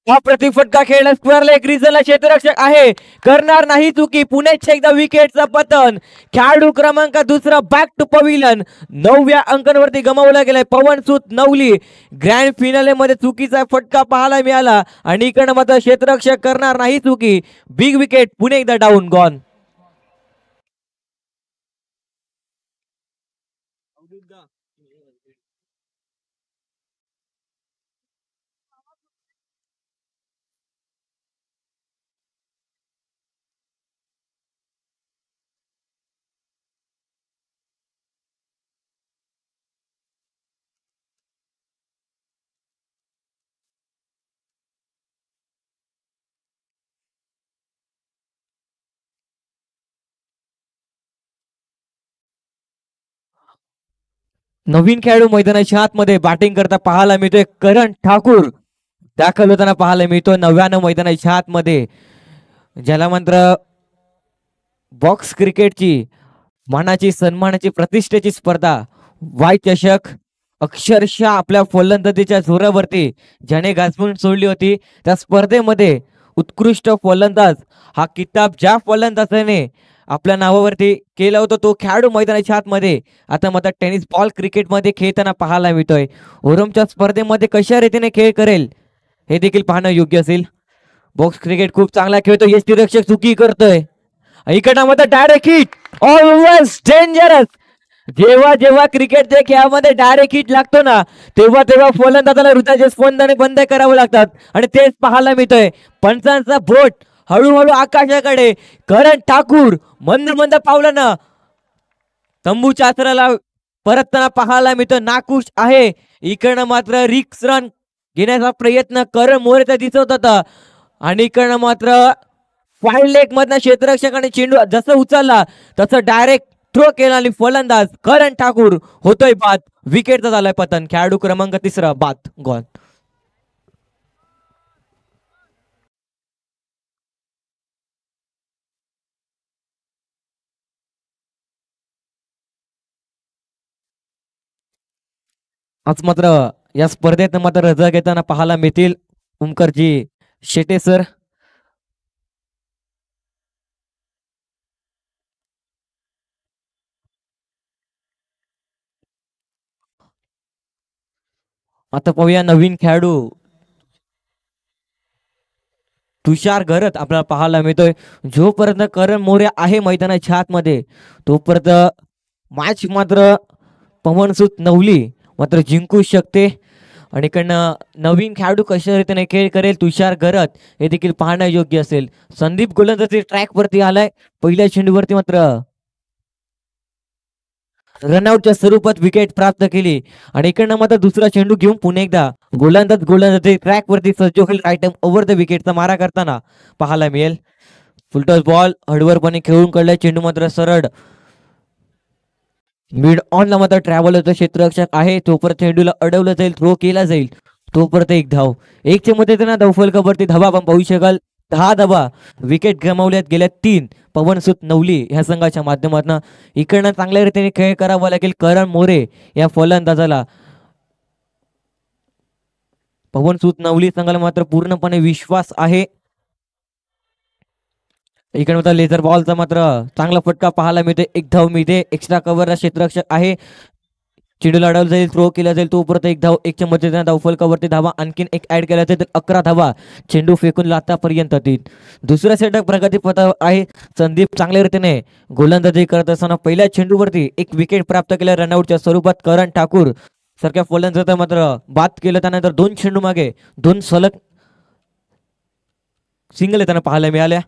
अप्रतिम फटका खेळला. स्क्वेअर लेग रिझनला क्षेत्ररक्षक आहे. करणार नाही चुकी. पुण्याच्या एकदा विकेटचा पतन. खेळाडू क्रमांक 2 बॅक टू पविलियन. 9व्या अंकावरती गमावला गेलाय. पवनसुत नवली ग्रँड फिनाले मध्ये चुकीचा फटका पाहायला मिळाला आणि इकडनं मात्र क्षेत्ररक्षक करणार नाही चुकी. बिग विकेट पुणे एकदा डाऊन गॉन. नवीन खेळाडू मैदानाच्या आतमध्ये बॅटिंग करता पाहायला मिळतोय. करण ठाकूर दाखल होताना पाहायला मिळतोय 9व्या मैदानाच्या आतमध्ये. ज्याला मात्र बॉक्स क्रिकेटची मानाची सन्मानाची प्रतिष्ठेची स्पर्धा वाय चषक अक्षरशः आपल्या फलंदाजीच्या जोरावरती ज्याने गाजवून सोडली होती त्या स्पर्धेमध्ये उत्कृष्ट फलंदाज हा किताब ज्या फलंदाजाने आपल्या नावावरती केला होता तो खेळाडू मैदानाच्या आतमध्ये आता मात्र टेनिस बॉल क्रिकेटमध्ये खेळताना पाहायला मिळतोय. ओरमच्या स्पर्धेमध्ये कशा रीतीने खेळ करेल हे देखील पाहणं योग्य असेल. बॉक्स क्रिकेट खूप चांगला खेळतो. यष्टीरक्षक चुकी करतोय. इकडं मात्र डायरेक्ट हिट ऑलवेज डेंजरस. जेव्हा जेव्हा क्रिकेटच्या खेळामध्ये डायरेक्ट हिट लागतो ना तेव्हा तेव्हा फलंदाजाला हृदयाचे स्पंदने बंद करावे लागतात आणि तेच पाहायला मिळतोय. पंचांचा बोट हळूहळू आकाशाकडे. करण ठाकूर मंद मंद पावलानं तंबूच्या आसराला परतताना पाहायला मिळतं. नाखुश आहे. इकडनं मात्र रिक्स रन घेण्याचा प्रयत्न करण मोरेचा दिसत होता आणि इकडनं मात्र फाईन लेग मधनं क्षेत्ररक्षकाने चेंडू जसं उचलला तसं डायरेक्ट थ्रो केला आणि फलंदाज करण ठाकूर होतोय बाद. विकेटचा झालाय पतन. खेळाडू क्रमांक 3 बाद गॉन. आज मात्र या स्पर्धेत मात्र रजा घेताना पाहायला मिळतील ओमकारजी शेटे सर. आता पाहूया नवीन खेळाडू तुषार घरत आपल्याला पाहायला मिळतोय. जोपर्यंत करण मोरे आहे मैदानाच्या आतमध्ये तोपर्यंत मॅच मात्र पवनसुत नवली मात्र जिंकू शकते. आणि इकडनं नवीन खेळाडू कशा रीतीने खेळ करेल तुषार घरत हे देखील पाहणं योग्य असेल. संदीप गोलंदाजी ट्रॅक वरती आलाय. पहिल्या चेंडूवरती मात्र रनआउटच्या स्वरूपात विकेट प्राप्त केली आणि इकडनं मात्र दुसरा चेंडू घेऊन पुन्हा एकदा गोलंदाजी ट्रॅक वरती सज्ज होईल. आयटम ओव्हर द विकेटचा मारा करताना पाहायला मिळेल. फुलटॉस बॉल हळूवारपणे खेळून काढलाय. चेंडू मात्र सरळ मिड ऑनला मात्र ट्रॅव्हल होतं. क्षेत्ररक्षक आहे तोपर्यंत चेंडूला अडवलं जाईल. थ्रो केला जाईल. तोपर्यंत एक धाव. एकच्या मध्ये त्यांना धावफलकावरती धावा आपण पाहू शकाल. 10 धावा. विकेट गमावल्यात गेल्या 3 पवनसुत नवली ह्या संघाच्या माध्यमातून. इकडनं चांगल्या रीतीने खेळ करावा लागेल करण मोरे या फलंदाजाला. पवनसुत नवली संघाला मात्र पूर्णपणे विश्वास आहे. इकडे मात्र लेझर बॉलचा मात्र चांगला फटका पाहायला मिळते. एक धाव मिळते. एक्स्ट्रा कव्हरला क्षेत्ररक्षक आहे. चेंडूला अडवलं जाईल. थ्रो केला जाईल. तोपर्यंत एक धाव. एकच्या मध्ये धावफलकावरती धावा आणखीन एक ऍड केला जाईल तर 11 धावा. चेंडू फेकून आतापर्यंत 3. दुसऱ्या सेटअप प्रगतीपथावर आहे. संदीप चांगल्या रीतीने गोलंदाजी करत असताना पहिल्या चेंडूवरती एक विकेट प्राप्त केल्या रनआउटच्या स्वरूपात. करण ठाकूर सारख्या फलंदाजाचा मात्र बाद केलं. त्यानंतर 2 चेंडू मागे 2 सलग सिंगल त्यांना पाहायला मिळाल्या.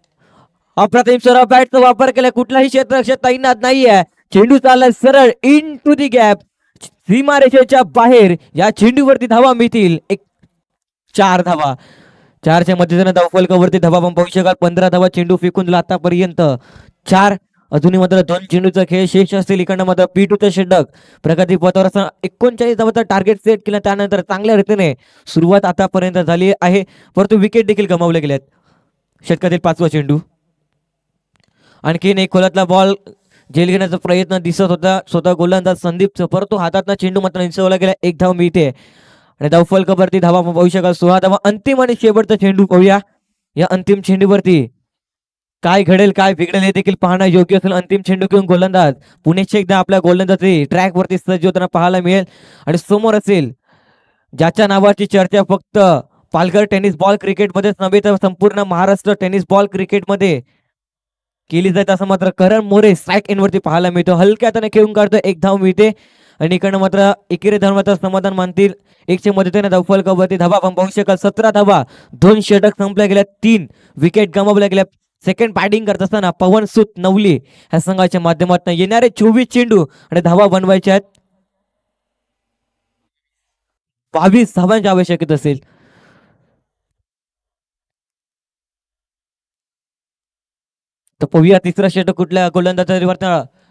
अप्रतिम सराव बॅटचा वापर केला. कुठलाही क्षेत्ररक्षक तैनात नाहीये. चेंडू चालला सरळ इन टू दी गॅप. सीमारेषेच्या बाहेर या चेंडूवरती धावा मिळतील. 4 धावा. 4च्या मध्ये धावफलकावरती धावा आपण पाहू शकाल. 15 धावा. चेंडू फेकून दिला आतापर्यंत 4. अजूनही मात्र 2 चेंडूचा खेळ शेष असतील. इकडनं मात्र P2चं षटक प्रगतीपथावर 39 धावांचा टार्गेट सेट केला. त्यानंतर चांगल्या रीतीने सुरुवात आतापर्यंत झाली आहे परंतु विकेट देखील गमावले गेलेत. षटकातील 5वा चेंडू. आणखीन एक खोलातला बॉल झेल घेण्याचा प्रयत्न दिसत होता स्वतः गोलंदाज संदीपचं परंतु हातातला चेंडू मात्र निसवला गेला. एक धाव मिळते आणि धावफलकावरती धावा पाहू शकाल. 16 धावा. अंतिम आणि शेवटचा चेंडू पाहूया. या अंतिम चेंडूवरती काय घडेल काय बिघडेल हे देखील पाहणं योग्य असेल. अंतिम चेंडू घेऊन गोलंदाज पुण्याची एकदा आपल्या गोलंदाजी ट्रॅक वरती सज्ज होताना पाहायला मिळेल आणि समोर असेल ज्याच्या नावाची चर्चा फक्त पालघर टेनिस बॉल क्रिकेटमध्येच नव्हे तर संपूर्ण महाराष्ट्र टेनिस बॉल क्रिकेटमध्ये केली जाते असं मात्र करण मोरे स्ट्राईक इन वरती पाहायला मिळतो. हलक्या हाताने खेळून काढतो. एक धाव मिळते आणि इकडनं मात्र एकेरी धर्माचं समाधान मानतील. 1च्या मदतीने धावफलकावरती धावा आपण पाहू शकाल. 17 धावा. 2 षटक संपल्या गेल्या. 3 विकेट गमावल्या गेल्या. सेकंड बॅटिंग करत असताना पवनसुत नवली ह्या संघाच्या माध्यमातून येणारे 24 चेंडू आणि धावा बनवायच्या आहेत. 22 धावांची आवश्यकता असेल. तर पाहूया तिसरा षटक कुठल्या गोलंदाजावर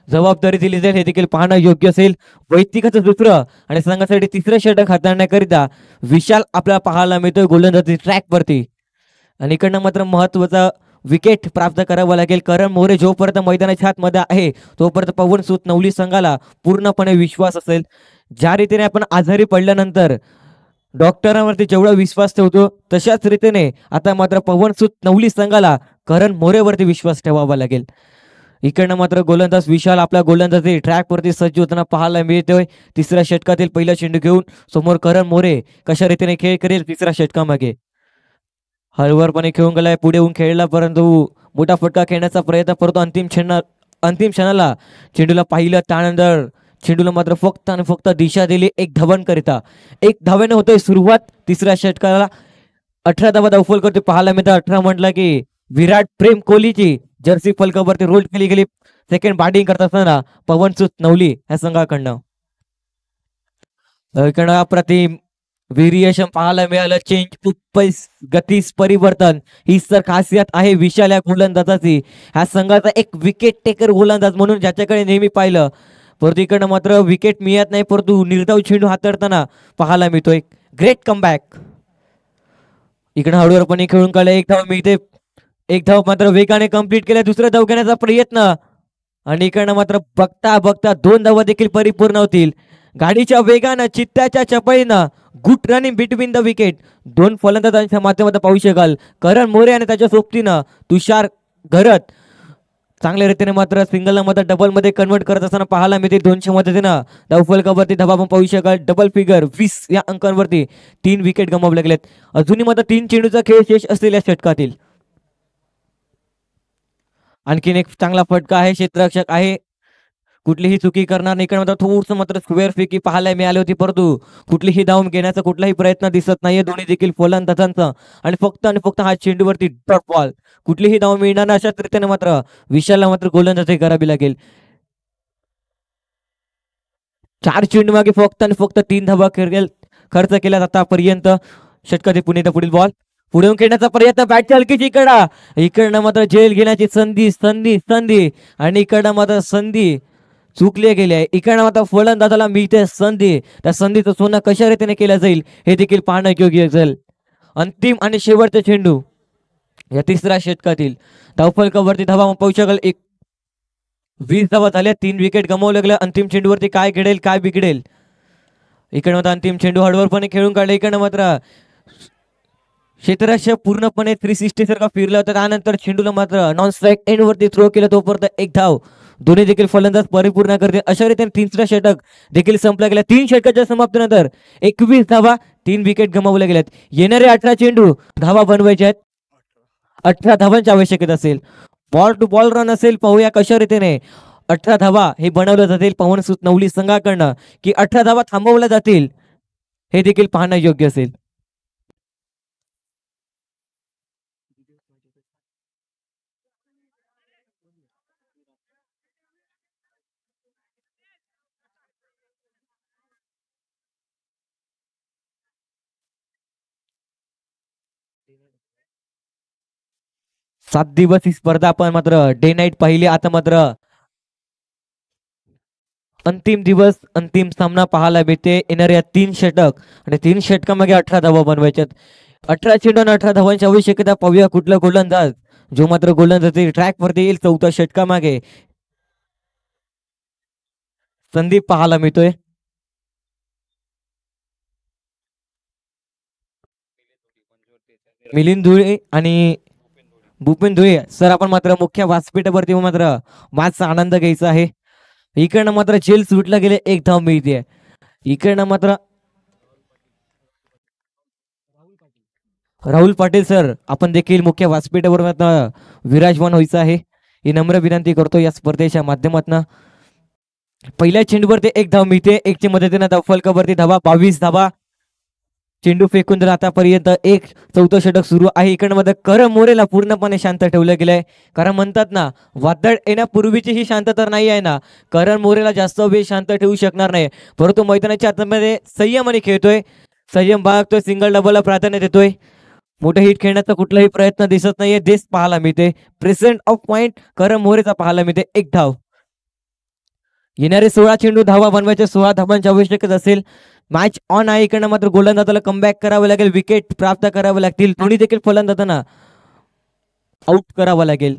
जबाबदारी दिली जाईल हे देखील पाहणं योग्य असेल. वैयक्तिकचं दुसरं आणि संघासाठी तिसरं षटक हाताळण्याकरिता विशाल आपल्याला पाहायला मिळतोय गोलंदाजी ट्रॅक वरती. आणि इकडनं मात्र महत्वाचा विकेट प्राप्त करावा लागेल. करण मोरे जोपर्यंत मैदानाच्या आतमध्ये आहे तोपर्यंत पवनसुत नवली संघाला पूर्णपणे विश्वास असेल. ज्या रीतीने आपण आजारी पडल्यानंतर डॉक्टरांवरती जेवढा विश्वास ठेवतो तशाच रीतीने आता मात्र पवनसुत नवली संघाला करण मोरेवरती विश्वास ठेवावा लागेल. इकडनं मात्र गोलंदाज विशाल आपल्या गोलंदाजी ट्रॅकवरती सज्ज होताना पाहायला मिळतोय. तिसऱ्या षटकातील पहिला चेंडू घेऊन समोर करण मोरे कशा रीतीने खेळ करेल तिसऱ्या षटकामागे. हळूवारपणे खेळून गेलाय, पुढे येऊन खेळला, परंतु मोठा फटका खेळण्याचा प्रयत्न करतो. अंतिम क्षणाला चेंडूला पाहिलं, त्यानंतर चेंडूला मात्र फक्त आणि फक्त दिशा दिली एक धावांकरिता. एक धावेने होतोय सुरुवात तिसऱ्या षटकाला. 18 धावा धावफल करते पाहायला मिळतं. 18 म्हटलं की विराट प्रेम कोहलीची जर्सी फलकावरती रोल केली गेली. सेकंड बॅटिंग करत असताना पवनसुत नवली या संघाकडनं अप्रतिम व्हेरिएशन पाहायला मिळालं. चेंज गतीस परिवर्तन ही तर खासियत आहे विशाल या गोलंदाजाची. ह्या संघाचा एक विकेट टेकर गोलंदाज म्हणून ज्याच्याकडे नेहमी पाहिलं, परंतु इकडनं मात्र विकेट मिळत नाही, परंतु निर्धाव चेंडू हाताळताना पाहायला मिळतोय. Great comeback. इकडे हळूवारपणे खेळून काढलं, एक धाव मिळते. एक धाव मात्र वेगाने कंप्लीट केल्या. दुसरा धाव घेण्याचा प्रयत्न आणि इकडनं मात्र बघता बघता 2 धावा देखील परिपूर्ण होतील. गाडीच्या वेगानं, चित्त्याच्या चपळीनं good running between the wicket. 2 फलंदाजांच्या माध्यमातून पाहू शकाल करण मोरे आणि त्याच्या सोबतीनं तुषार घरत चांगल्या रीतीने मात्र सिंगलला मात्र डबल मध्ये कन्वर्ट करत असताना पाहायला मिळते. 200 मदतीनं धावफलकावरती धावा आपण पाहू शकाल. डबल फिगर 20 या अंकांवरती 3 विकेट गमावले गेलेत. अजूनही मात्र 3 चेंडूचा खेळ शेष असलेल्या षटकातील आणखीन एक चांगला फटका आहे. क्षेत्ररक्षक आहे, कुठलीही चुकी करणार नाही. इकडे मात्र थोडंसं मात्र स्क्वेअर फेकी पाहायला मिळाली होती, परंतु कुठलीही धावून घेण्याचा कुठलाही प्रयत्न दिसत नाहीये दोन्ही देखील फलंदाजांचा. आणि फक्त हा चेंडूवरती डॉट बॉल, कुठलीही धाव मिळणार नाही. अशाच रीतीने मात्र विशालला मात्र गोलंदाजी करावी लागेल. 4 चेंडू मागे फक्त 3 धावा खर्च केला आतापर्यंत. षटकातील पुढील बॉल पुढे खेळण्याचा प्रयत्न, बॅटची हलकीची इकडनं मात्र जेल घेण्याची संधी आणि इकडनं मात्र संधी चुकले गेले आहे. इकडनं मात्र फलंदाजाला मिळते संधी. त्या संधीचं सोनं कशा रीतीने केलं जाईल हे देखील पाहणं योग्य असेल. अंतिम आणि शेवटचा चेंडू या तिसऱ्या षटकातील धावफलकावरती धावा पाहू शकाल. 20 धावा झाल्या, 3 विकेट गमावले गेल्या. अंतिम चेंडूवरती काय घडेल काय बिघडेल. इकडे मात्र अंतिम चेंडू हळूवारपणे खेळून काढले. इकडनं मात्र क्षेत्ररक्षक पूर्णपणे 360 सारखा फिरला होता. त्यानंतर चेंडूला मात्र नॉन स्ट्राईक एंड वरती थ्रो केला, तोपर्यंत एक धाव दोन्ही देखील फलंदाज परिपूर्ण करते. अशा रीतीने तिसरा षटक देखील संपला गेला. 3 षटकाच्या समाप्तीनंतर 21 धावा, 3 विकेट गमावल्या गेल्यात. येणारे 18 चेंडू धावा बनवायचे आहेत. 18 धावांची आवश्यकता असेल. बॉल टू बॉल रन असेल. पाहूया कशा रीतीने 18 धावा हे बनवलं जातील पवनसुत नवली संघाकडनं, की 18 धावा थांबवल्या जातील हे देखील पाहणं योग्य असेल. सात दिवस ही स्पर्धा आपण मात्र डे नाईट पाहिली. आता मात्र अंतिम दिवस, अंतिम सामना पाहायला मिळते. येणाऱ्या 3 षटक आणि 3 षटकामागे 18 धावा बनवायच्यात. 18 चेंडू आणि 18 धावांची आवश्यकता. पाहूया कुठला गोलंदाज जो मात्र गोलंदाजी ट्रॅक वरती येईल. 4थ्या षटकामागे संदीप पाहायला मिळतोय. मिलिंद धुळे आणि भूपेन धुळे सर आपण मात्र मुख्य व्यासपीठावरती मात्र मॅचचा आनंद घ्यायचा आहे. इकडनं मात्र जेल सुटला गेले, 1 धाव मिळते. इकडनं मात्र राहुल पाटील सर आपण देखील मुख्य व्यासपीठावर विराजमान व्हायचं आहे ही नम्र विनंती करतो या स्पर्धेच्या माध्यमातून. पहिल्या चेंडूवरती 1 धाव मिळते. 1च्या मदतीने धावफलकावरती धावा 22 धावा. चेंडू फेकून जर आतापर्यंत 4थं षटक सुरू आहे. इकडनं मध्ये करण मोरेला पूर्णपणे शांत ठेवलं गेलंय. कारण म्हणतात ना, वादळ येण्यापूर्वीची ही शांत तर नाही आहे ना. करण मोरेला जास्त वेळ शांत ठेवू शकणार नाही, परंतु मैदानाच्या आतमध्ये संयमाने खेळतोय, संयम बाळगतोय, सिंगल डबलला प्राधान्य देतोय. मोठे हिट खेळण्याचा कुठलाही प्रयत्न दिसत नाहीये. देश पाहायला मिळते. प्रेझेंट ऑफ पॉइंट करण मोरेचा पाहायला मिळते. 1 धाव. येणारे 16 चेंडू धावा बनवायचे. 16 धावांची आवश्यकता असेल. मॅच ऑन आहे. इकडनं मात्र गोलंदाजाला कमबॅक करावं लागेल, विकेट प्राप्त करावं लागतील. दोन्ही देखील फलंदाजांना आउट करावं लागेल.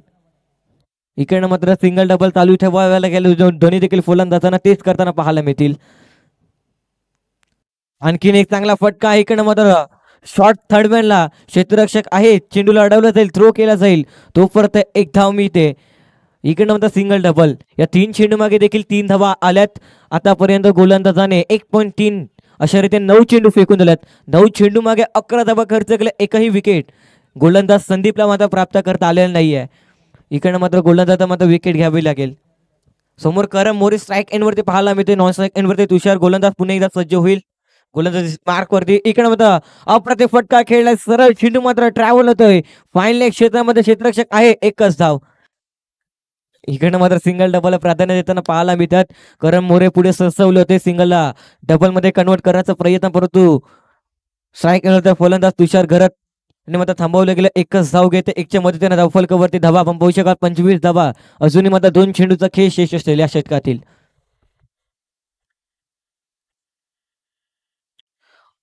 इकडनं मात्र सिंगल डबल चालू ठेवावं लागेल. दोन्ही देखील फलंदाजांना तेच करताना पाहायला मिळतील. आणखीन एक चांगला फटका आहे इकडनं मात्र शॉर्ट थर्डमॅनला क्षेत्ररक्षक आहे, चेंडूला अडवलं जाईल, थ्रो केला जाईल, तो परत एक धाव मिळते. इकडनं म्हणतात सिंगल डबल. या 3 चेंडू मागे देखील 3 धावा आल्यात. आतापर्यंत गोलंदाजाने 1.3 अशा रीते 9 चेंडू फेकून दिल्यात. 9 चेंडू मागे 11 धावा खर्च केल्या, एकही विकेट गोलंदाज संदीपला मात्र प्राप्त करता आलेला नाहीये. इकडनं मात्र गोलंदाजा मात्र विकेट घ्यावी लागेल. समोर करम मोरे स्ट्राईक एंडवरती पाहायला मिळते, नॉन स्ट्राईक एंडवरती तुषार. गोलंदाज पुन्हा एकदा सज्ज होईल. गोलंदाज मार्क वरती. इकडे मात्र अप्रतिम फटका खेळलाय, सरळ चेंडू मात्र ट्रॅव्हल होतोय फायनल क्षेत्रामध्ये. क्षेत्ररक्षक आहे, एकच धाव. इकडनं मात्र सिंगल डबल प्राधान्य देताना पाहायला मिळतात. करम मोरे पुढे सरसवले होते, सिंगलला डबल मध्ये कन्वर्ट करण्याचा प्रयत्न, परंतु स्ट्राईक एंडवरती फलंदाज तुषार घरत आणि मात्र थांबवलं गेलं. एकच धाव घेते, एकच्या मदतीने धावफलकावरती धावा. आपण पाहू शकाल 25 धावा. अजूनही मात्र 2 चेंडूचा खेळ शेष असलेल्या षटकातील.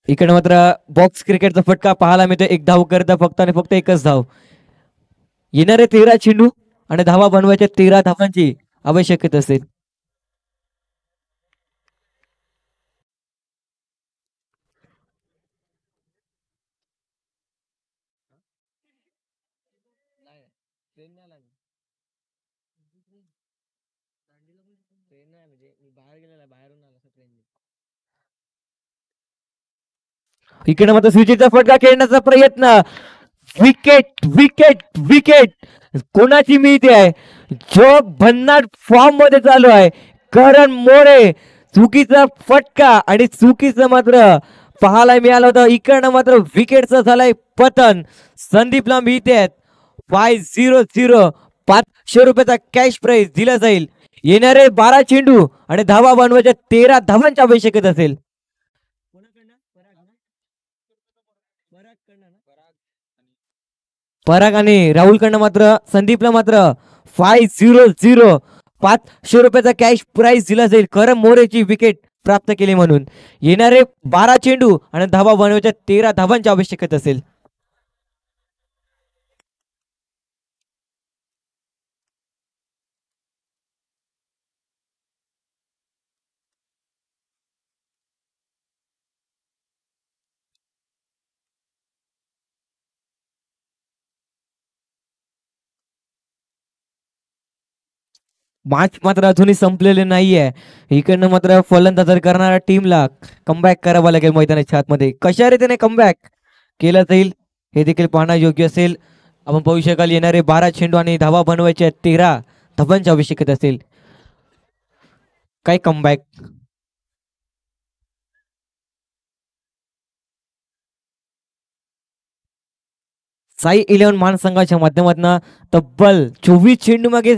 इकडे मात्र बॉक्स क्रिकेटचा फटका पाहायला मिळतो. 1 धाव करता फक्त आणि फक्त एकच धाव. येणारे 13 चेंडू आणि धावा बनवायच्या 13 धावांची आवश्यकता असेल. इकडे मात्र स्विचचा फटका खेळण्याचा प्रयत्न. विकेट विकेट विकेट कोणाची मिळते आहे? जो भन्नाट फॉर्म मध्ये चालू आहे करण मोरे. चुकीचा फटका आणि चुकीचं मात्र पाहायला मिळालं होतं. इकडनं मात्र विकेटचं झालंय पतन. संदीपला मिळते 500 500 रुपयाचा कॅश प्राइज दिला जाईल. येणारे 12 चेंडू आणि धावा बनवायच्या 13 धावांची आवश्यकता असेल. पराग आणि राहुल कडनं मात्र संदीपला मात्र 500 500 रुपयाचा कॅश प्राइज दिला जाईल करम मोरेची विकेट प्राप्त केली म्हणून. येणारे 12 चेंडू आणि धावा बनवायच्या 13 धावांची आवश्यकता असेल. मॅच मात्र अजूनही संपलेले नाहीये. इकडनं मात्र फलंदाजी करणाऱ्या टीमला कमबॅक करावा लागेल मैदानाच्या आतमध्ये. कशा रीतीने कमबॅक केलं जाईल हे देखील पाहणं योग्य असेल. आपण पाहू शकाल येणारे 12 चेंडू आणि धावा बनवायच्या 13 धावांची आवश्यकता असेल. काय कमबॅक. साई 11 महासंघाच्या माध्यमातून तब्बल 24 चेंडू मागे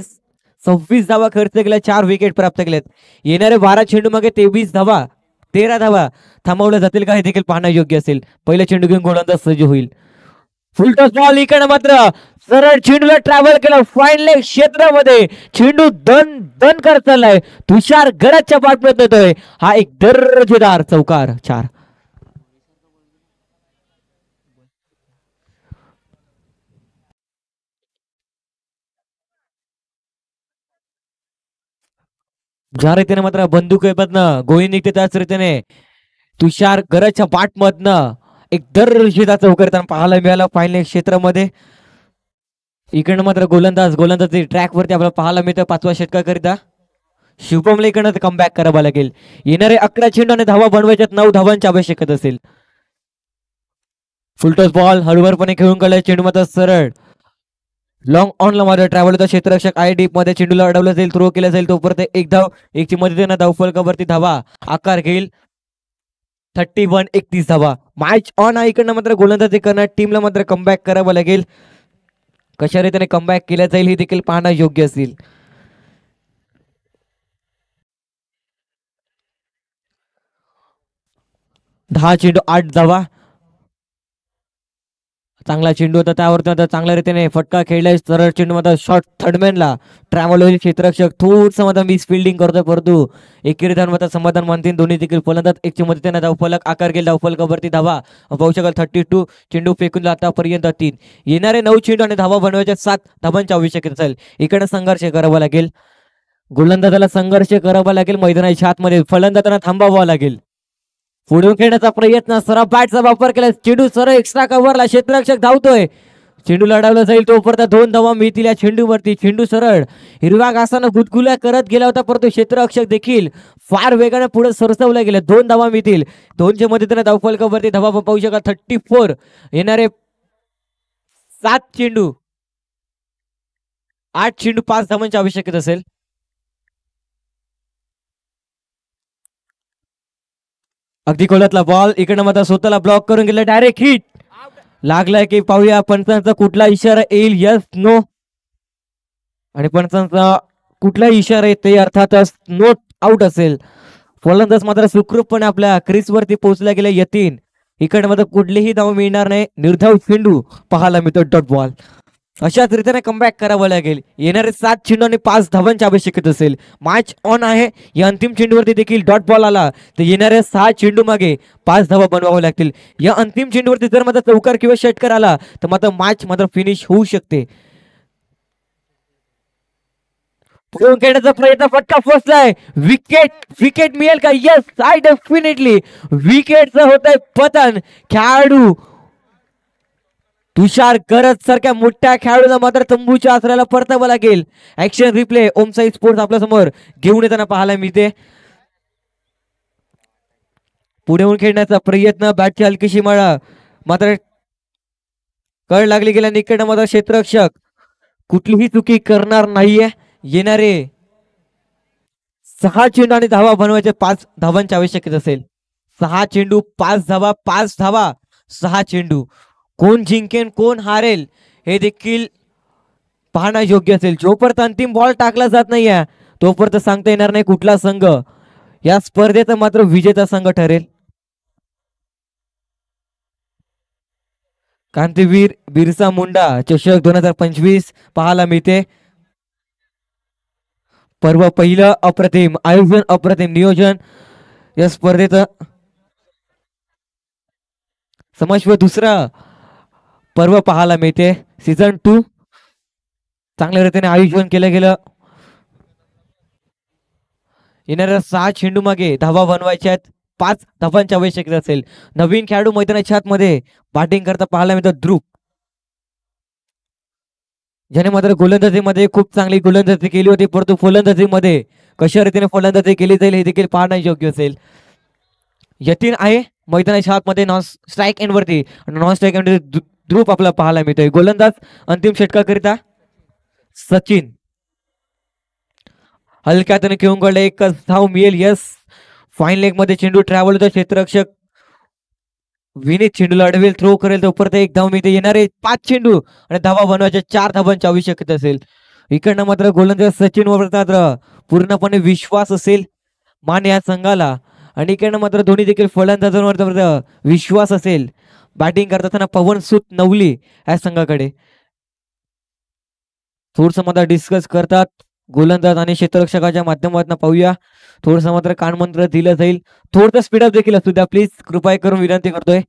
26 धावा खर्च केल्या, 4 विकेट प्राप्त केल्यात. येणारे 12 चेंडू मागे 23 धावा 13 धावा थांबवल्या जातील का हे देखील पाहणं योग्य असेल. पहिला चेंडू घेऊन गोलंदाज सज्ज होईल. Full toss ball. इकडे मात्र सरळ चेंडूला ट्रॅव्हल केलं फाईन क्षेत्रामध्ये. चेंडू दन दन करत चाललाय. तुषार गडाच्या पाठपर्यंत येतोय. हा एक दर्जेदार चौकार. 4. ज्या रीतीने मात्र बंदूक गोळी निघते त्याच रीतीने तुषार गरजच्या पाठमधनं एक दर्जेदार चौकार पाहायला मिळाला फायनल क्षेत्रामध्ये. इकडनं मात्र गोलंदाजी ट्रॅक वरती आपल्याला पाहायला मिळतं 5व्या षटकाकरिता. शुभमला इकडनं कमबॅक करावा लागेल. येणारे 11 चेंडू आणि धावा बनवायच्यात 9 धावांची आवश्यकता असेल. फुलटॉस बॉल हळूवारपणे खेळून काढलाय. चेंडू मात्र सरळ लॉंग ऑनला मात्र ट्रॅव्हल होता. क्षेत्ररक्षक आहे डीप मध्ये. चेंडूला अडवलं जाईल, थ्रो केला जाईल. तोपर्यंत एक धाव. एकची मदतीने धावफलकावरती धावा आकार घेईल. 31 धावा. मॅच ऑन आहे. इकडनं मात्र गोलंदाजी करणार टीमला मात्र कमबॅक करावं लागेल. कशा रीतीने कमबॅक केला जाईल हे देखील पाहणं योग्य असेल. दहा चेंडू 8 धावा. चांगला चेंडू होता त्यावरती आता चांगल्या रीतीने फटका खेळलाय. सरळ चेंडू मध्ये शॉर्ट थर्डमॅनला ट्रॅव्हल होईल. क्षेत्ररक्षक थोडस मध्ये मिस फिल्डिंग करतोय, परंतु एकेरीत मात्र समाधान मानतील दोन्ही देखील फलंदाज. एकची मदतीने धावफलक आकार घेईल. धावफलकावरती धावा पाहू शकाल 32. चेंडू फेकून आतापर्यंत 3. येणारे 9 चेंडू आणि धावा बनवायच्या 7 धावांची आवश्यकता असेल. इकडे संघर्ष करावा लागेल. गोलंदाजाला संघर्ष करावा लागेल. मैदानाच्या आतमध्ये फलंदाजांना थांबावं लागेल. पुढे खेळण्याचा प्रयत्न, सरळ बॅटचा वापर केला, चेंडू सरळ एक्स्ट्रा कव्हरला, क्षेत्ररक्षक धावतोय, चेंडू लढवला जाईल तोपर्यंत 2 धावा मिळतील या चेंडूवरती. चेंडू सरळ हिरव्या घासानं गुदगुल्या करत गेला होता, परंतु क्षेत्ररक्षक देखील फार वेगाने पुढे सरसवल्या गेले. 2 धावा मिळतील. 2च्या मदतीने धावफलकावरती धावा पाहू शकाल 34. येणारे 7 चेंडू 8 चेंडू 5 धावांची आवश्यकता असेल. अगदी खोलातला बॉल, इकडनं मात्र स्वतःला ब्लॉक करून गेला, डायरेक्ट हिट लागलाय की पाहूया पंचांचा कुठला इशारा येईल. यस नो, आणि पंचांचा कुठला इशारा येते अर्थातच नोट आउट असेल. फलंदाज मात्र सुखरूपपणे आपल्या क्रीजवरती पोहोचला गेले. यतीन इकडे मात्र कुठलीही धाव मिळणार नाही. निर्धाव चेंडू पाहायला मिळतो, डॉट बॉल. अशाच रीतीने कमबॅक करावं लागेल. येणारे 7 चेंडू आणि 5 धावांची आवश्यकता असेल. मॅच ऑन आहे. या अंतिम चेंडूवरती देखील डॉट बॉल आला तर येणाऱ्या 6 चेंडू मागे 5 धावा बनवाव्या लागतील. या अंतिम चेंडूवरती जर मात्र चौकार किंवा षटकार आला तर मात्र मॅच मात्र फिनिश होऊ शकते. पुढे खेळण्याचा प्रयत्न, फटका फसलाय. विकेट मिळेल का? यस, आय डेफिनेटली विकेटचं होत आहे पतन. खेळाडू तुषार गरज सारख्या मोठ्या खेळाडूला मात्र तंबूच्या आसऱ्याला परतावं लागेल. ऍक्शन रिप्ले ओमसाई स्पोर्ट्स आपल्या समोर घेऊन येताना पाहायला मिळते. पुढे येऊन खेळण्याचा प्रयत्न, बॅटची हलकीशी माळा मात्र कळ लागली गेल्या. निकट मात्र क्षेत्ररक्षक कुठलीही चुकी करणार नाहीये. येणारे 6 चेंडू आणि धावा बनवायचे 5 धावांची आवश्यकता असेल. 6 चेंडू 5 धावा, 5 धावा 6 चेंडू. कोण जिंकेन कोण हारेल हे देखील पाहणं योग्य असेल. जोपर्यंत अंतिम बॉल टाकला जात नाहीये तोपर्यंत सांगता येणार नाही कुठला संघ या स्पर्धेचा मात्र विजेता संघ ठरेल. क्रांतीवीर बिरसा मुंडा चषक 2025 पाहायला मिळते. पर्व पहिलं अप्रतिम आयोजन, अप्रतिम नियोजन. या स्पर्धेचं समश्व दुसरा पर्व पाहायला मिळते. सीझन 2 चांगल्या रीतीने आयोजन केलं गेलं. येणाऱ्या 6 चेंडू मागे धावा बनवायच्या आहेत. 5 धावांची आवश्यकता असेल. नवीन खेळाडू मैदानाच्या आतमध्ये बॅटिंग करता पाहायला मिळतात ध्रुव, ज्याने मात्र गोलंदाजीमध्ये खूप चांगली गोलंदाजी केली होती, परंतु फलंदाजीमध्ये कशा रीतीने फलंदाजी केली जाईल हे देखील पाहणं योग्य असेल. यतीन आहे मैदानाच्या आतमध्ये नॉन स्ट्राईक एंड वरती, नॉन स्ट्राईक एंड ध्रुव आपल्याला पाहायला मिळतोय. गोलंदाज अंतिम षटकाकरिता सचिन हलक्यातून खेळून गडले, एकच धाव मिळेल. यस, फाईन लेग मध्ये चेंडू ट्रॅव्हल होतो. क्षेत्ररक्षक विनीत चेंडूला अडवेल, थ्रो करेल तो परत 1 धाव मिळते. येणारे 5 चेंडू आणि धावा बनवायच्या 4 धावांची आवश्यकता असेल. इकडनं मात्र गोलंदाज सचिन वर पूर्णपणे विश्वास असेल मान या संघाला, आणि इकडनं मात्र दोन्ही देखील फलंदाजांवर विश्वास असेल. बॅटिंग करताना पवन सूत नवली या संघाकडे. थोडस मात्र डिस्कस करतात गोलंदाज आणि क्षेत्ररक्षकाच्या माध्यमातून. पाहूया थोडस मात्र कानमंत्र दिलं जाईल. थोडं स्पीडअप देखील असू द्या प्लीज, कृपया करून विनंती करतोय.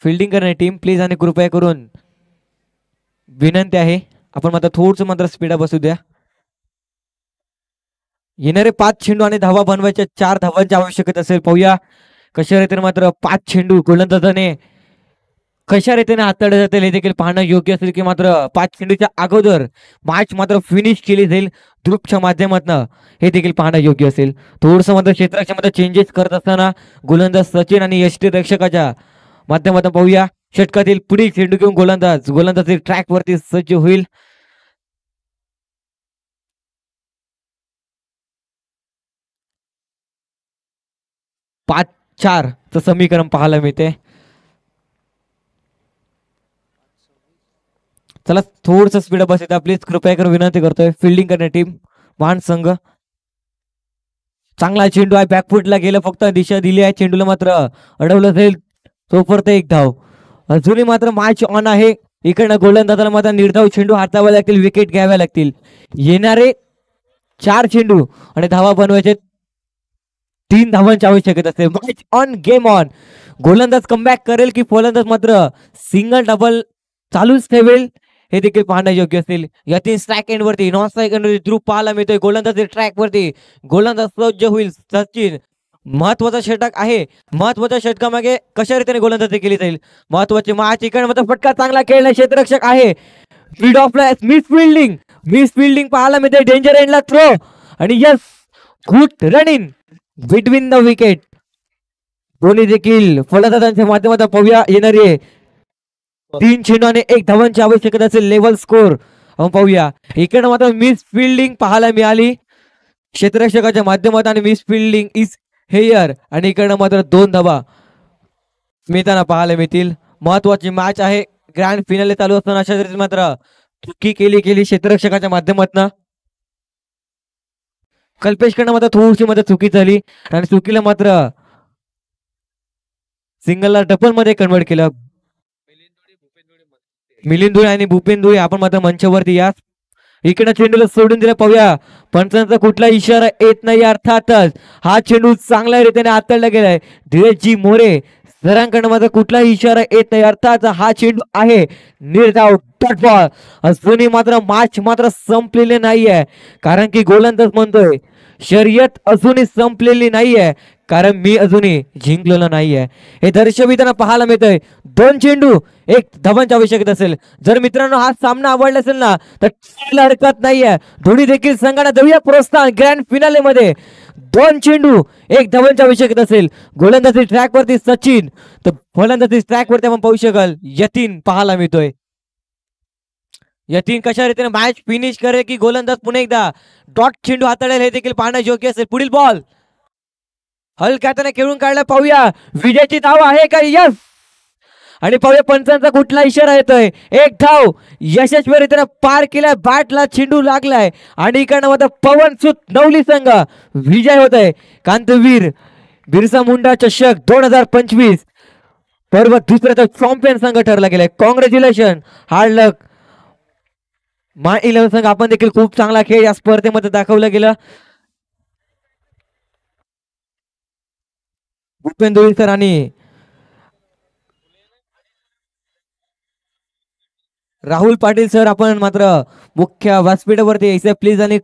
फिल्डिंग करणे टीम प्लीज, आणि कृपया करून विनंती आहे आपण मात्र थोडस मात्र स्पीडअप असू द्या. येणारे 5 चेंडू आणि धावा बनवायच्या 4 धावांची आवश्यकता असेल. पाहूया कशा रीतीने मात्र 5 चेंडू गोलंदाजाने कशा रीतीने हाताळले जातील हे देखील पाहणं योग्य असेल, की मात्र 5 चेंडूच्या अगोदर मॅच मात्र फिनिश केली जाईल ध्रुवच्या माध्यमातून हे देखील पाहणं योग्य असेल. थोडंसं मात्र क्षेत्ररक्षकामध्ये चेंजेस करत असताना गोलंदाज सचिन आणि यष्टीरक्षकाच्या माध्यमातून पाहूया. षटकातील पुढील चेंडू घेऊन गोलंदाज ट्रॅक वरती सज्ज होईल. पाच 4 च समीकरण पाहायला मिळते. चला थोडस स्पीडअप असेल प्लीज, कृपया करून विनंती करतोय. फिल्डिंग करणे टीम महान संघ. चांगला चेंडू आहे, बॅकफुटला गेलं, फक्त दिशा दिली आहे. चेंडूला मात्र अडवलं जाईल तोपर्यंत 1 धाव. अजूनही मात्र मॅच ऑन आहे. इकडनं गोलंदाजाला मात्र निर्धाव चेंडू हातावे लागतील, विकेट घ्याव्या लागतील. येणारे 4 चेंडू आणि धावा बनवायचे 3 धावांची आवश्यकता असते. Match on, game on. गोलंदाज कमबॅक करेल की फलंदाज मात्र सिंगल डबल चालूच ठेवेल हे देखील पाहणं योग्य असेल. यतीन स्ट्राईक एंड वरती, नॉन स्ट्राईक एंड वरती ध्रुव पाहायला मिळतोय. गोलंदाज ट्रॅक वरती गोलंदाज सज्ज होईल. सचिन महत्वाचा षटक आहे. महत्वाच्या षटकामागे कशा रीतीने गोलंदाजी केली जाईल महत्वाचे. मॅच इकडे फटका चांगला खेळला क्षेत्ररक्षक आहे. स्पीड ऑफ मिस फिल्डिंग पाहायला मिळते. डेंजर एंडला थ्रो आणि yes good running between the wicket. दोन्ही देखील फलंदाजांच्या माध्यमातून पाहूया येणारी आहे 3 चेंडू आणि 1 धावांची आवश्यकता असेल. लेवल स्कोर आपण पाहूया. इकडे मात्र मिस फिल्डिंग पाहायला मिळाली क्षेत्ररक्षकाच्या माध्यमातून आणि मिस फिल्डिंग इज हेयर आणि इकडे मात्र 2 धावा मिळताना पाहायला मिळतील. महत्वाची मॅच आहे. ग्रँड फिनाले चालू असताना अशा तऱ्हेने मात्र चुकी केली क्षेत्ररक्षकाच्या माध्यमातून. कल्पेशकडनं मात्र थोडीशी मात्र चुकी झाली आणि चुकीला मात्र सिंगलला डबल मध्ये कन्वर्ट केलं. मिलिंद धुळे आणि भूपेन धुळे आपण मात्र मंचावरती या. इकडे चेंडूला सोडून दिलं पाहूया. पंचांचा कुठला इशारा येत नाही. अर्थातच हा चेंडू चांगल्या रीतीने हाताळला गेलाय. धीरजजी मोरे सरांकडनं मात्र कुठला इशारा येत नाही. अर्थात हा चेंडू आहे निर्धाव डॉट बॉल. अजूनही मात्र मॅच मात्र संपलेले नाहीये कारण की गोलंदाज म्हणतोय शर्यत अजूनही संपलेली नाहीये कारण मी अजूनही जिंकलेलो नाहीये. हे दर्शविताना पाहायला मिळतंय. 2 चेंडू 1 धावांची आवश्यकता असेल. जर मित्रांनो हा सामना आवडला असेल ना तर हरकत नाहीये. दोन्ही देखील संघांना देऊया प्रोत्साहन. ग्रँड फिनाले मध्ये 2 चेंडू 1 धावांची आवश्यकता असेल. गोलंदाजी ट्रॅक वरती सचिन तर फलंदाजी ट्रॅक वरती आपण पाहू शकाल यतीन पाहायला मिळतोय. यतीन कशा रीतीने मॅच फिनिश करे की गोलंदाज पुन्हा एकदा डॉट चेंडू हाताळेल हे देखील पाहणं योग्य असेल. पुढील बॉल हलक्या हाताने खेळून काढला पाहूया. विजयाची धाव आहे का? यस. आणि पाहूया पंचांचा कुठला इशारा येतोय. 1 धाव यशस्वीरित्या पार केलाय. बॅटला चेंडू लागलाय आणि इकडनं मात्र पवन सुत नवली संघ विजय होत आहे. कांतवीर बिरसा मुंडा चषक 2025 पर्व दुसऱ्याचा चॅम्पियन संघ ठरला गेलाय. कॉंग्रॅच्युलेशन. हार्ड लक माय 11 संघ. आपण देखील खूप चांगला खेळ या स्पर्धेमध्ये दाखवला गेला. भूपेन धुळे सर आणि राहुल पाटील सर आपण मात्र मुख्य व्यासपीठावरती यायचं प्लीज आणि